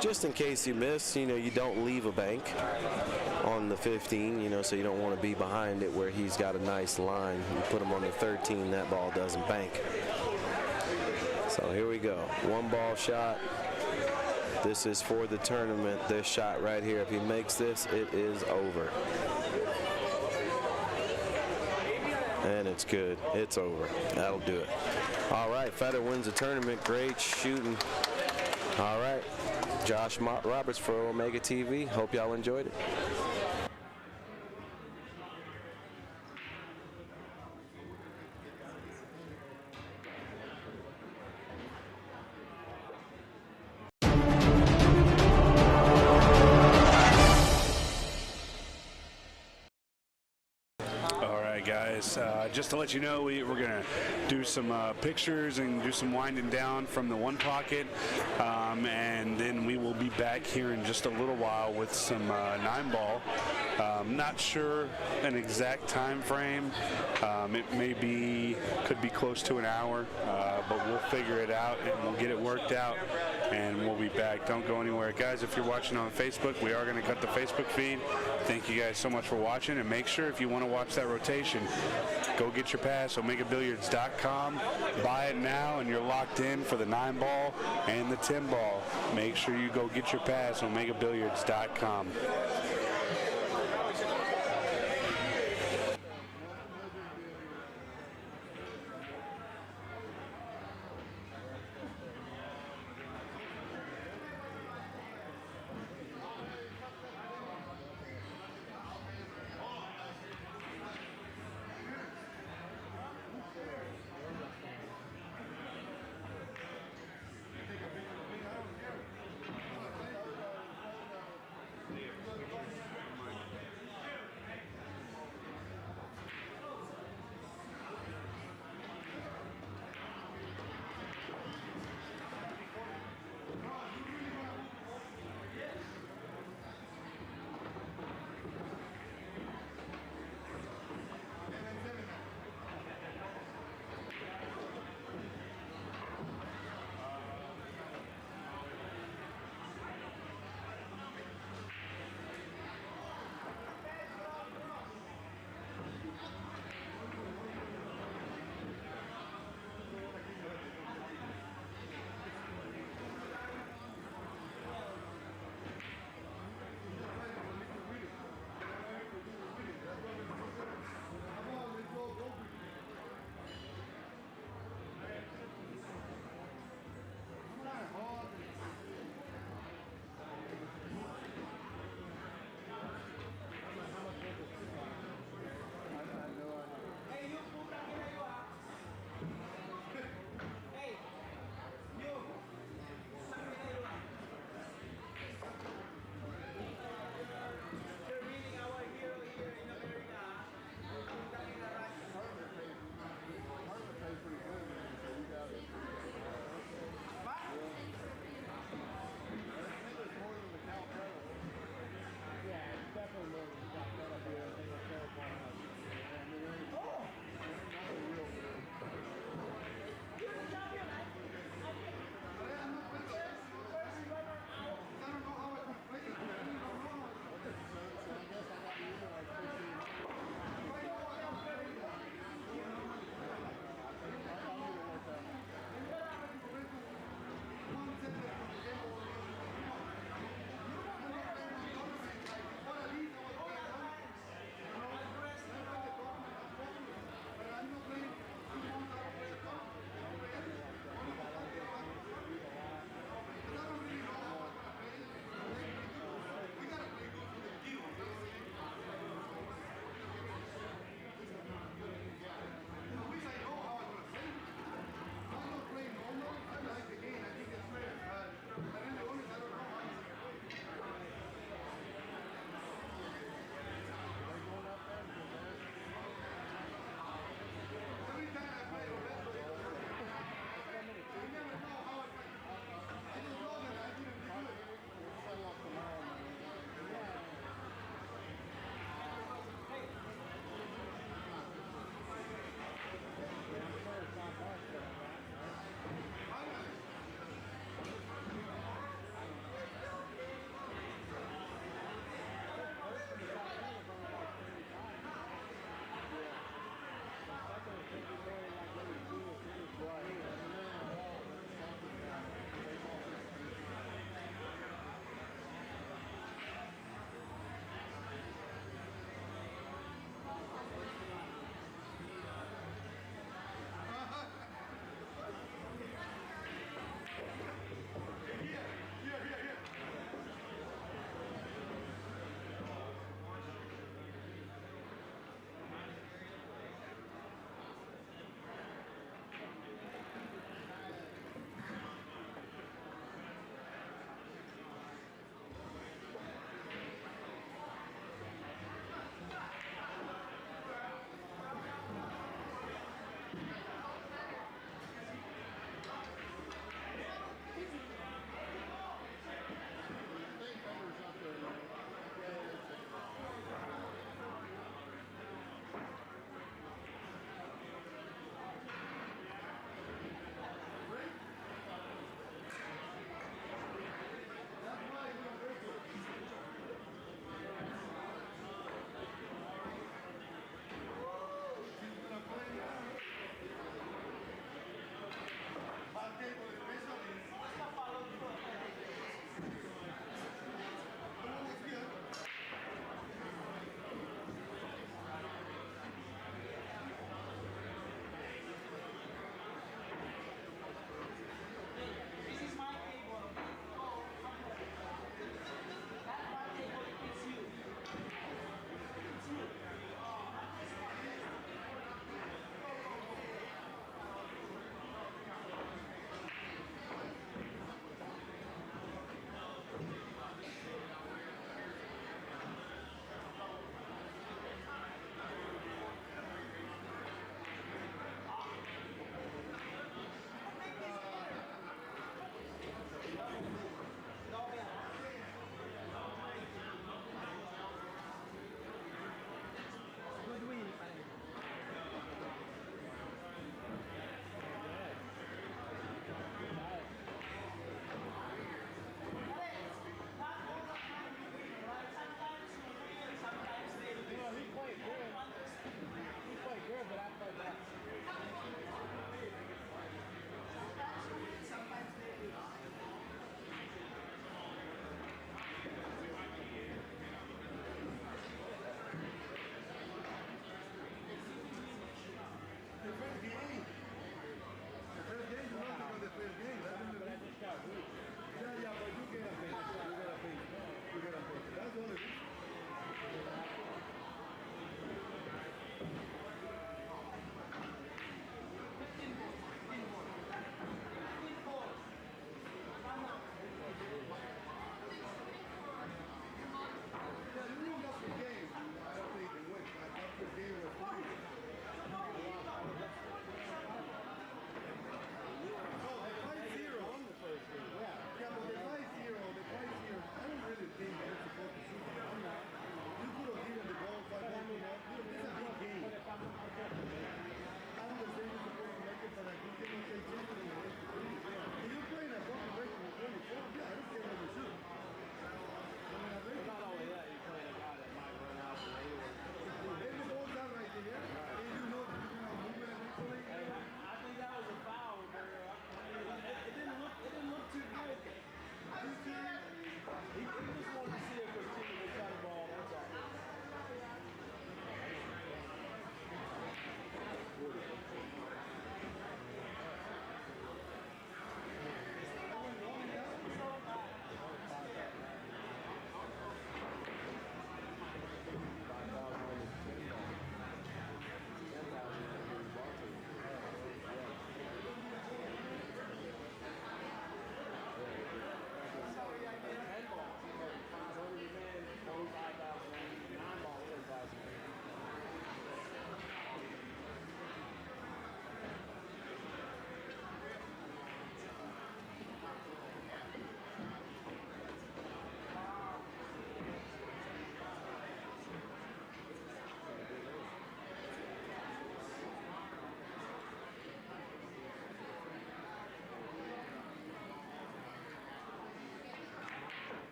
just in case you miss. You don't leave a bank on the 15, so you don't want to be behind it where he's got a nice line. You put him on the 13, that ball doesn't bank. So here we go. 1 ball shot. This is for the tournament, this shot right here. If he makes this, it is over. And it's good. It's over. That'll do it. All right, Fedor wins the tournament. Great shooting. All right, Josh Roberts for Omega TV. Hope y'all enjoyed it. Just to let you know, we're going to do some pictures and do some winding down from the 1 pocket, and then we will be back here in just a little while with some 9 ball. Not sure an exact time frame. It could be close to an hour, but we'll figure it out and we'll get it worked out, and we'll be back. Don't go anywhere. Guys, if you're watching on Facebook, we are going to cut the Facebook feed. Thank you guys so much for watching, and make sure if you want to watch that rotation, go get your pass, omegabilliards.com. Buy it now, and you're locked in for the 9 ball and the 10 ball. Make sure you go get your pass, omegabilliards.com.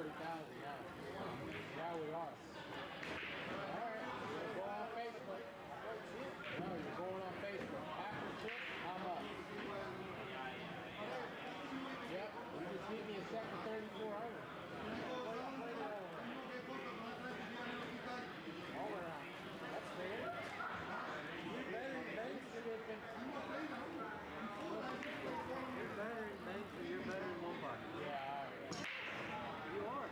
30,000 now. Yeah, we are. All right, we'll go on Facebook. No, you're going on Facebook. After tip, I'm up. Yep, you just beat me a set for 3,400. All around. That's fair. You're better in banks than you're better in banks than you're better in one pocket. Yeah, you are.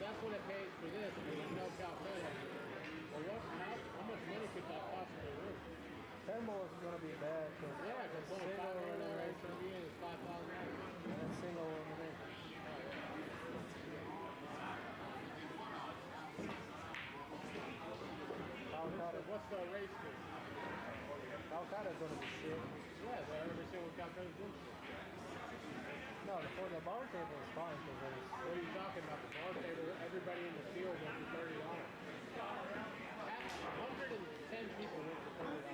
that's what it pays for this. There's no calculator. Well, how much money could that possibly win? 10 ball is going to be bad because Yeah, because one single elimination elimination is $5,000. and then single elimination. What's the race to? Calcutta's going to be shit. Yeah, so every single calculator's in. No, for the bar table is fine because there's What are you talking about? The bar table, everybody in the field went for $30. 110 people went for $30.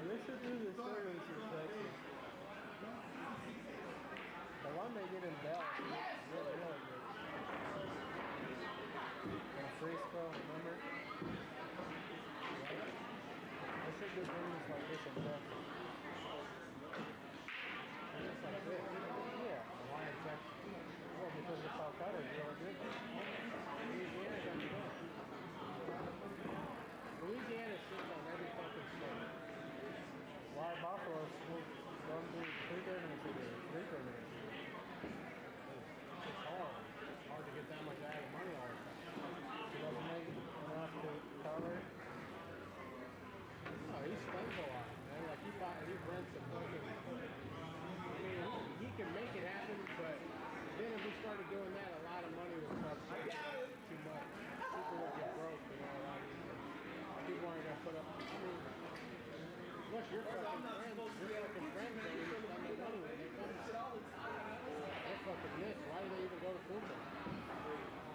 They should do this service in Texas. The one they did in Dallas is really, really good. In Frisco, remember? They should do things like this in Texas. Just like this. Yeah, why in Texas? Well, because the Calcutta is really good. Louisiana's on the go. Louisiana sits on every fucking state. Why Buffalo don't do 3 tournaments a year? 3 tournaments. It's hard. It's hard to get that much added money all the time. It doesn't make enough to cover. No, he spends a lot, man. Like he rents a fucking. I mean, he can make it happen, but then if we started doing that, a lot of money would cost too much. People would get broke, you know, a lot easier. People aren't gonna put up. I mean, plus your fucking friends don't even spend no money when they come. They're fucking this. Why do they even go to football?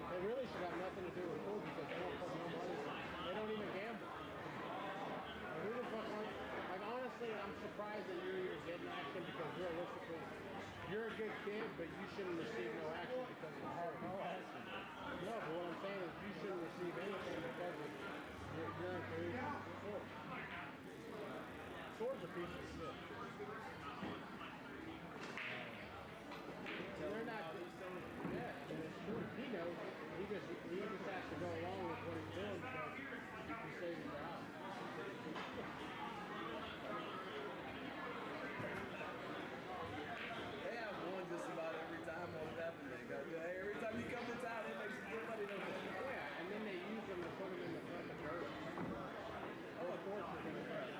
They really should have nothing to do with food because they don't put no money. They don't even gamble. Like, who the fuck like honestly, I'm surprised that you're even getting action because realistically, you're a good kid, but you shouldn't receive no action because of no action. No, but what I'm saying is you shouldn't receive anything because of you're in collusion with Sword. Sword's a piece of shit. And they're not. Yeah, and it's true. He knows it. He just has to go along with what he's doing because he's saving the house. They have one just about every time on that thing. Every time you come to town, it makes good money, don't it? Yeah, and then they use them to put them in the fucking dirt. Oh, of course you're gonna do that.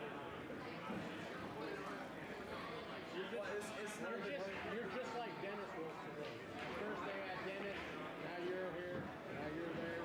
You're just like Dennis was today. First they had Dennis, now you're here, now you're there.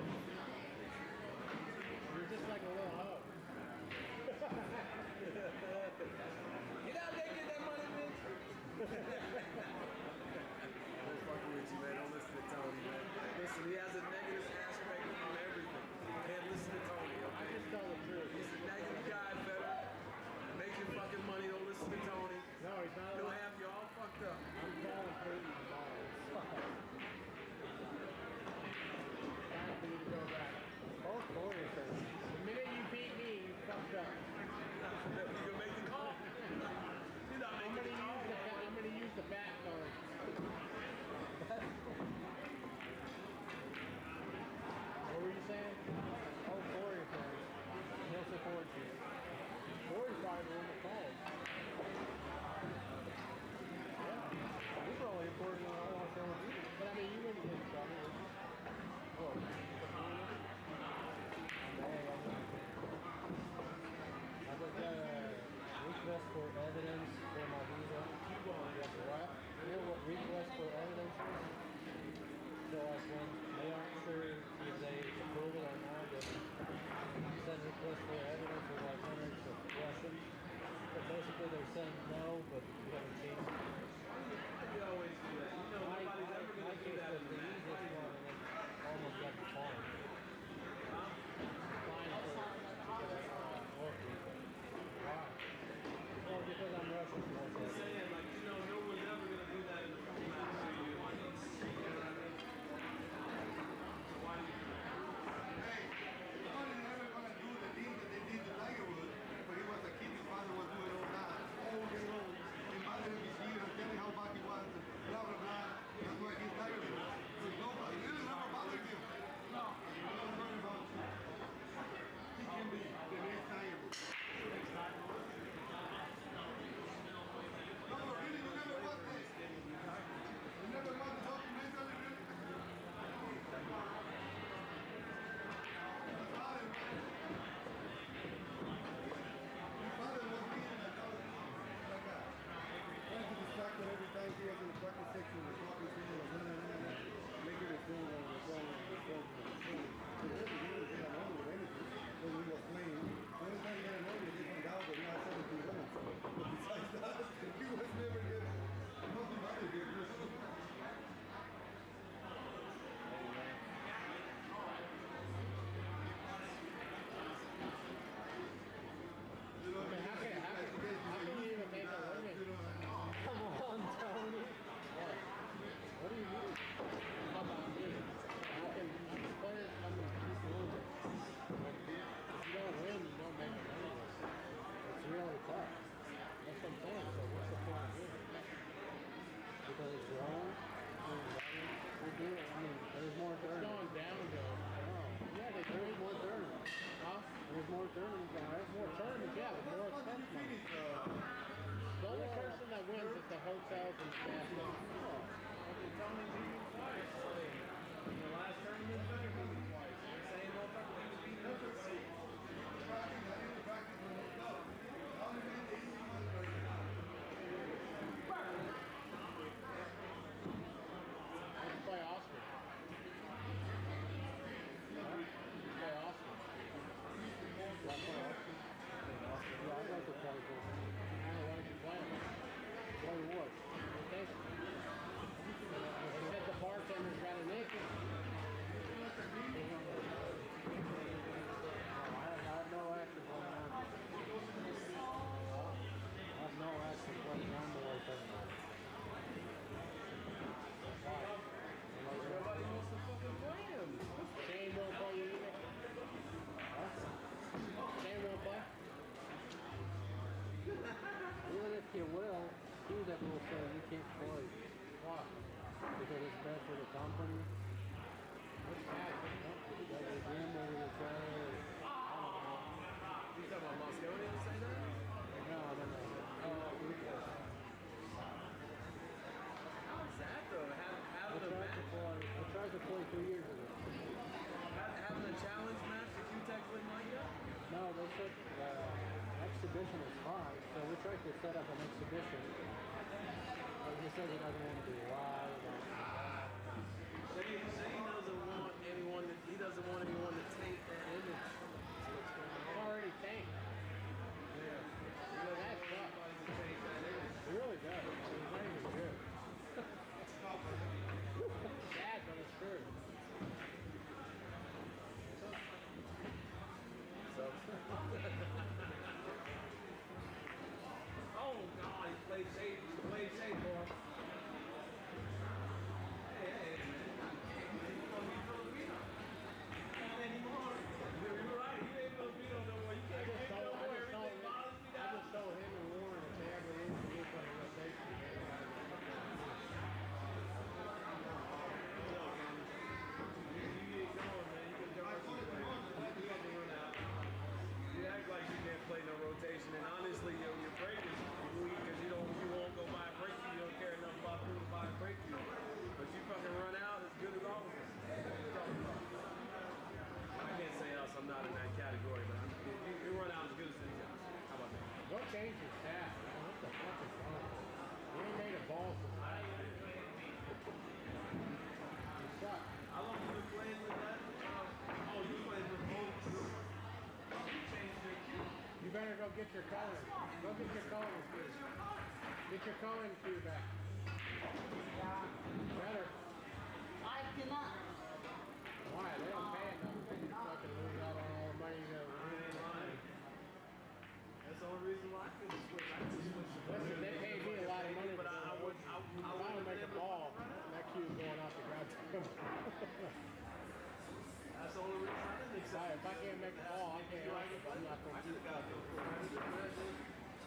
texting or talking to him or making it feel like the phone is the phone. So every game they got wrong with anything when we were playing. The only time he had wrong was different guys, but we had 17 runs. But besides that, he was never good. Nothing other good. How can you even make a living? Come on, Tony. What do you mean? How about me? Players come and keep doing it. If you don't win, you don't make a living. It's really tough. That's what I'm saying. So what's the point of winning? Because it's wrong. We're doing it. I mean, there's more tournaments. It's going downhill. Yeah, there's more tournaments. Huh? There's more tournaments. There's more tournaments, yeah, but more expense money. The only person that wins is the hotels and the gas stations. In the last tournament, he beat me twice. They're saying motherfucker, he was beating us for six. Let's play Oscar. Let's play Oscar. Yeah, I'd like to try to go. Why don't you play him? Play what? Rotation. They said the bartender's got a naked. I have no action going on. I have no action going on the way tournament. Nobody wants to fucking play him. Shane won't play you either. Shane won't play. Even if you will, few that will say you can't play. Why? Because it's bad for the company. What's bad? Because they gamble with each other. I don't know. You talking about Mosconian say that? No, I don't know. How's that though? Having a match, I tried to play 2 years ago. having a challenge match that Q-Tech wouldn't like that? No, they said exhibition is fine, so we tried to set up an exhibition. But he said he doesn't want to do live. He doesn't want anyone to take that image. It's already tanked. Yeah. That's tough. It really does. It's not even good. Sad, but it's true. Oh God, he played safe. He played safe, boy. Hey, man. He's Filipino. Not anymore. You're right. He ain't Filipino no more. You can't make no more. Everything bothers me I now. just told him and Warren if they ever introduce on a rotation, they don't have it. You get going, man. You can jump up to the ground. You got to run out. You act like you can't play no rotation, and honestly, your break is weak because you won't go buy a break. You don't care enough about who to buy a break you. But you fucking run out as good as all of us. I can't say else. I'm not in that category, but you run out as good as anything else. How about that? Go change your stat, man. What the fuck is wrong with you? You ain't made a ball since last year. You suck. How long have you been playing with that? Oh, you played with both. You changed your cue. You better go get your color. Go get your color cue. Get your color cue back. Better. I cannot. Why? They don't pay enough. You fucking lose out on all the money you got. That's the only reason why I couldn't switch. I couldn't switch. Listen, they paid me a lot of money, But I would. if I don't make a ball, that cue's going off the ground. That's the only reason I didn't accept. If I can't make a ball, I can't help it. I'm not going to do it.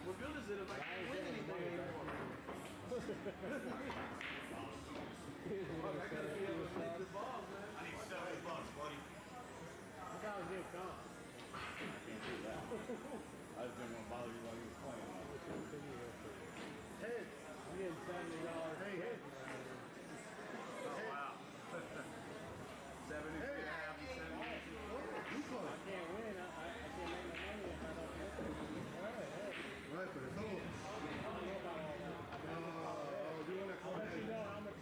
What good is it if I can't win anything anymore? I gotta be able to make the balls, man. I need $70, buddy. I thought it was good comp. I can't do that. I just didn't want to bother you while you were playing. Heads. I'm getting $70 heads. Oh, wow. 70 and a half to 70. I can't win. I can't make my money if I don't hit it. Right, but it's over. I don't know about all that. Oh, you want to I'll let you know how much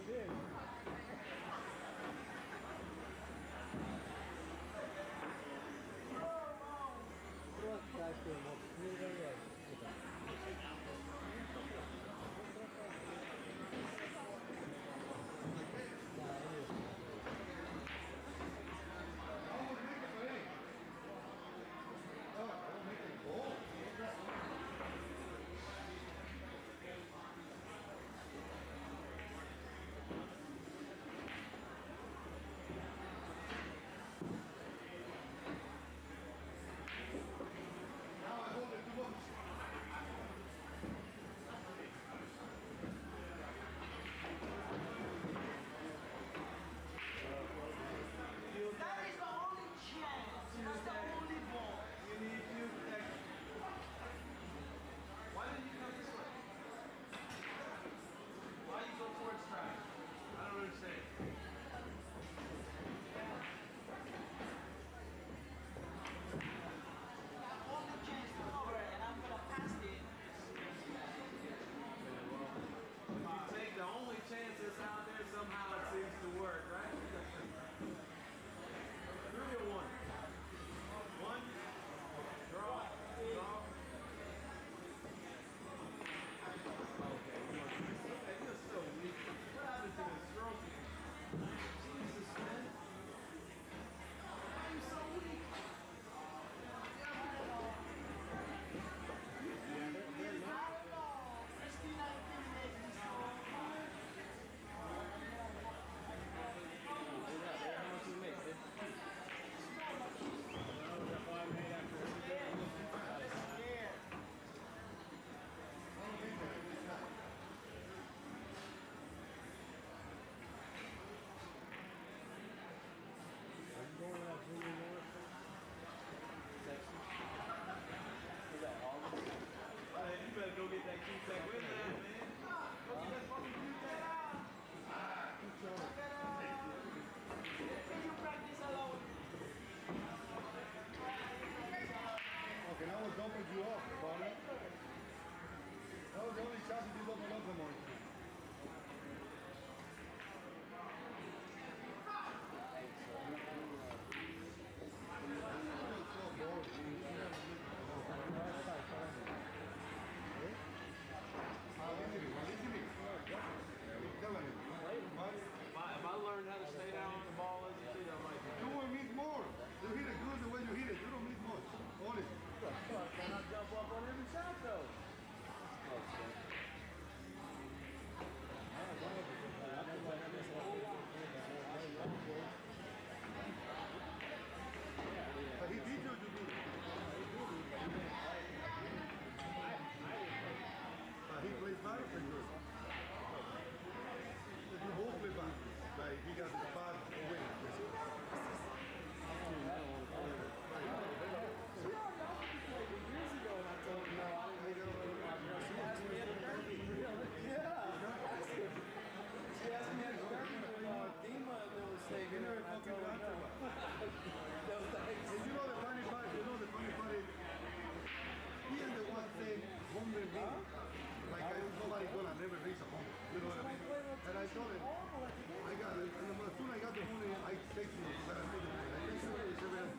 I told him, I got it. And as soon as I got the money, I texted him. But I told him, I texted him. He said, man,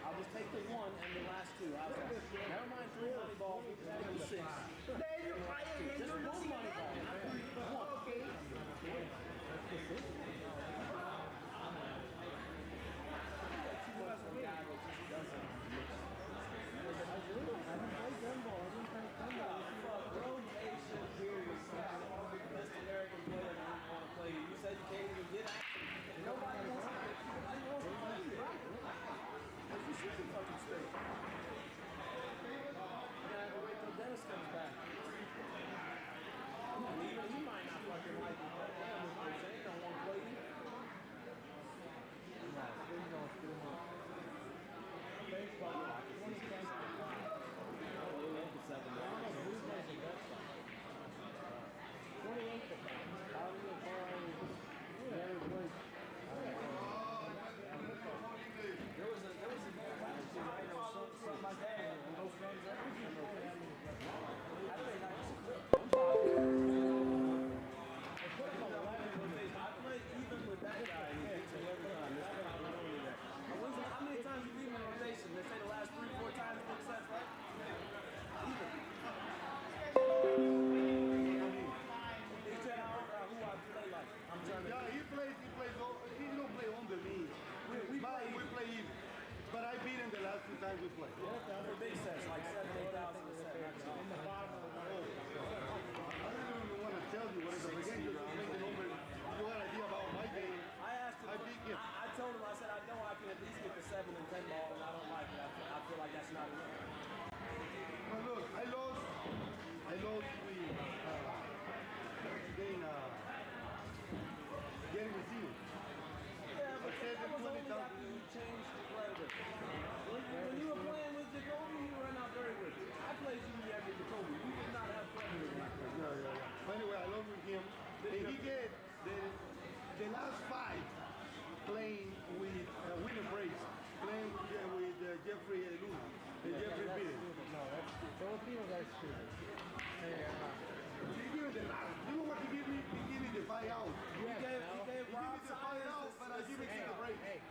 I'll just take the one and the last two. I was like, never mind 3 money balls, we can have 6. Just one money ball. Okay. Rotation period. Best American player that we want to play. You said you can't even get out. Nobody wants to play you, right? You should be fucking straight. You gotta wait till Dennis comes back. Even he might not fucking like it, but damn, they don't want to play you. But I beat him the last 2 times we played. For big sets, like 7,000, 8,000 a set. In the bottom of the I don't even want to tell you what is the game. Just make it over. You had an idea about my game. I asked him. I beat him. I told him, I said, I know I can at least get the 7 and 10 ball, and I don't like it. I feel like that's not enough. Well, look, I lost with getting received. Yeah, but that was only after you changed the predator. When you were playing with Jacoby, you ran out very with you. I played you every Jacoby. You did not have predator in that place. But anyway, I love with him. And he get the last 5 playing with Winner Brace, playing with Jeffrey Luna. Jeffrey beat him. No, Filipinos are stupid. He gave me the last. You know what he gave me? He gave me the 5 out. He gave He gave me Rob the 5 out, but I give it to the break. Hey,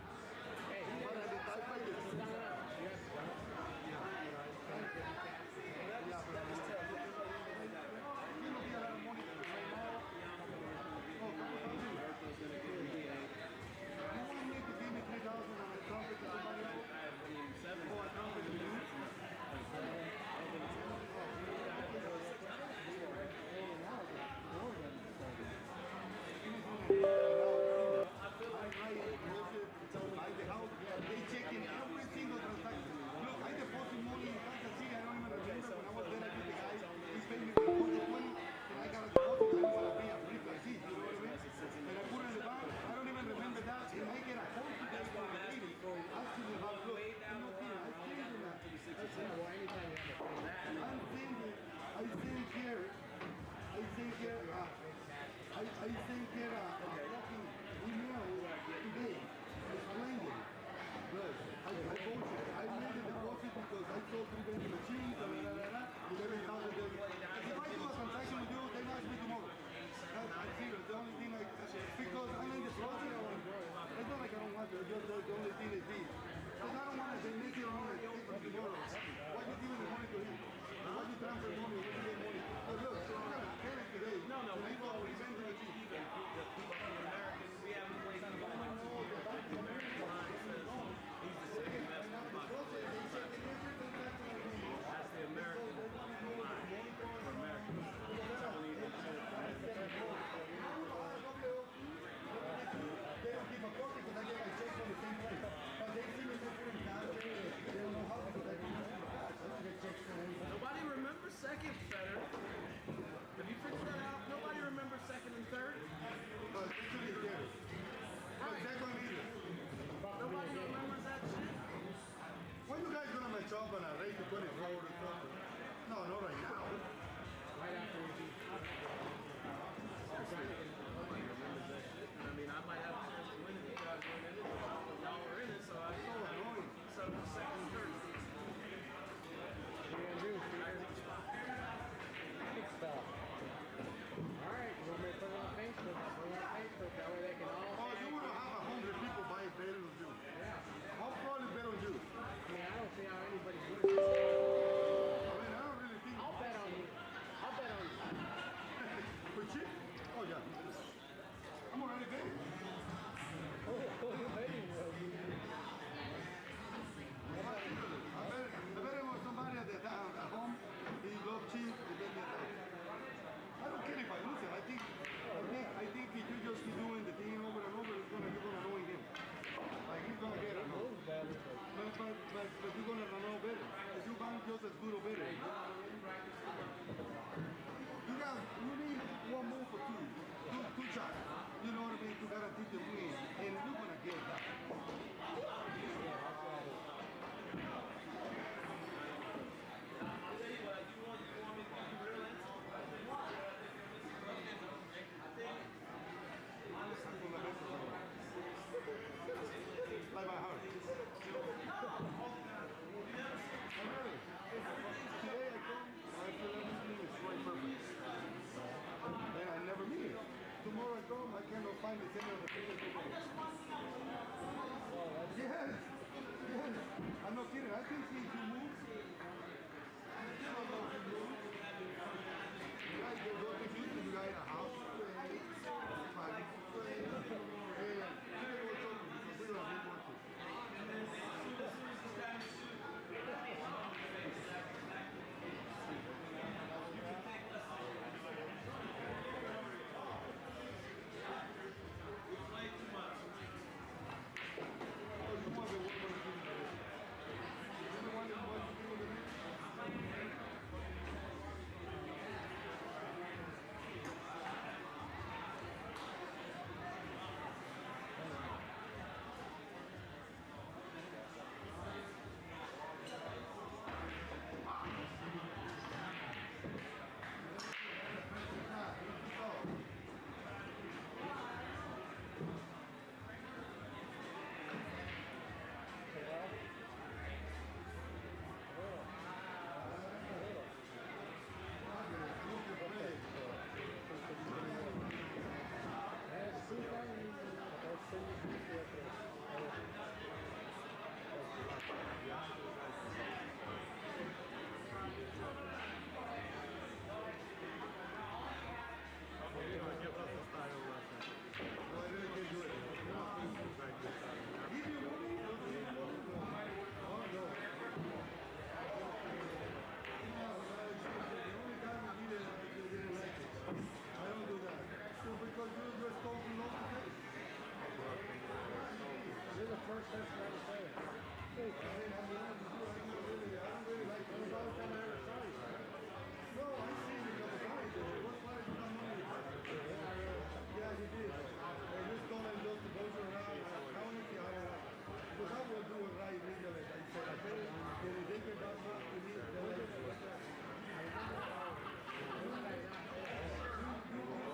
immediately, I said, I told him, if they get that much to me, they're like,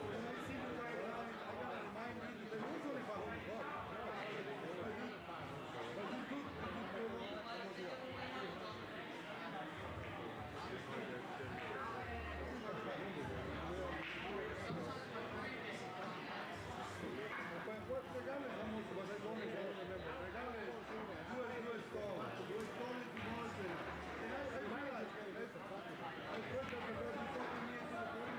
when I see you guys line, I gotta remind you, because it was only $500. But you took so long, almost what? Pues regales vamos, pues hay dones, I don't remember. Regales, do a stall. Do a stall if you want to. And I realized, I first of all, you talking me into the room,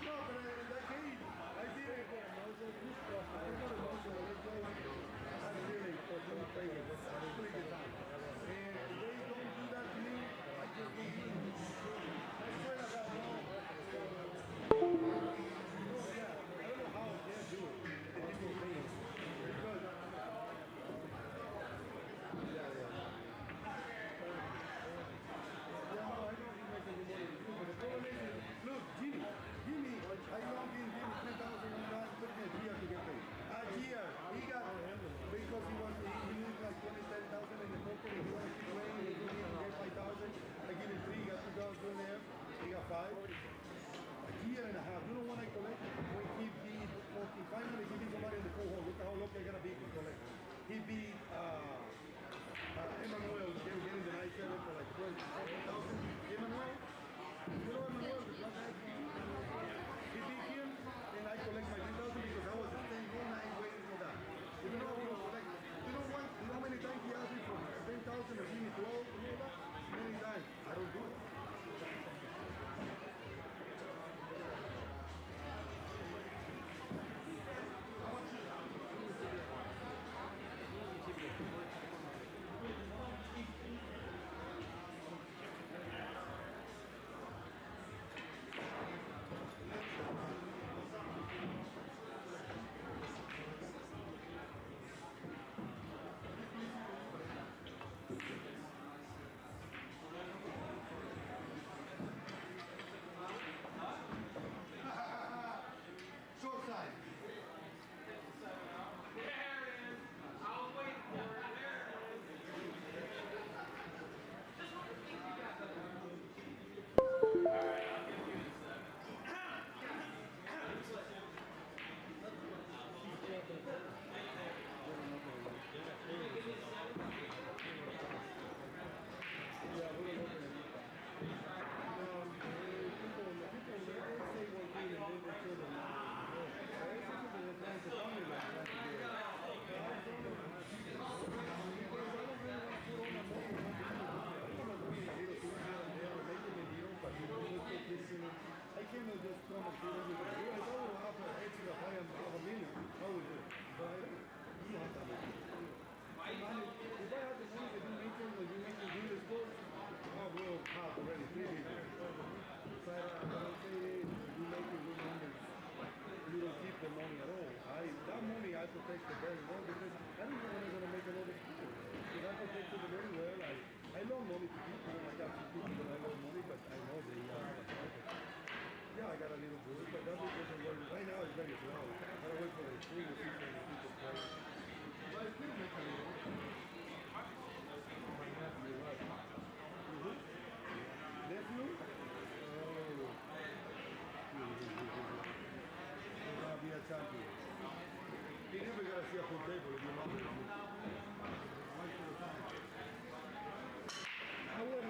no, but in that case, I did it. I got a motion, I really, for some favor, pretty good time. And if they don't do that to me, I just don't do it. I swear to God, no. Look, Jimmy, I know him, Jimmy, 10,000 took me a year to get paid. A year. He got, because he used like 27,000 in the pocket, and he wanted to keep playing, and he didn't get 5,000. I give him 3, he got 2,000 there, he got 5. A year and a half. You know when I collect? When he beat 40, finally he beat somebody in the cohort. Look how lucky I gotta be to collect. He beat Emmanuel, they were getting the night 7 for like 12,000. Emmanuel? You know Emmanuel, the black guy? He beat him, and I collect my 3,000 because I was staying all night waiting for that. You know how he was collect? You know what? You know how many times he asked me for 10,000 or give me 12? You know that? Many times. I don't do it. Short side. I cannot just come and do everything. I don't have an extra $5 million. I will do it. But I don't. You have that money. If I had the money that you make when you make the deal sports, I will have already 3 million. But I don't say you make it good numbers. You don't keep the money at all. That money I protect it very well because I don't know when I'm going to make another school. Because I protect it very well. I love money to people. I got some people that I love money, but I know they yeah, I got a little bit, but that doesn't work. Right now it's very slow. I gotta wait for the spring to see when the people play. But it's still make a little. My nephew, right? Nephew? Oh. He's gonna be a champion. He never got to see a full table if you know. I will.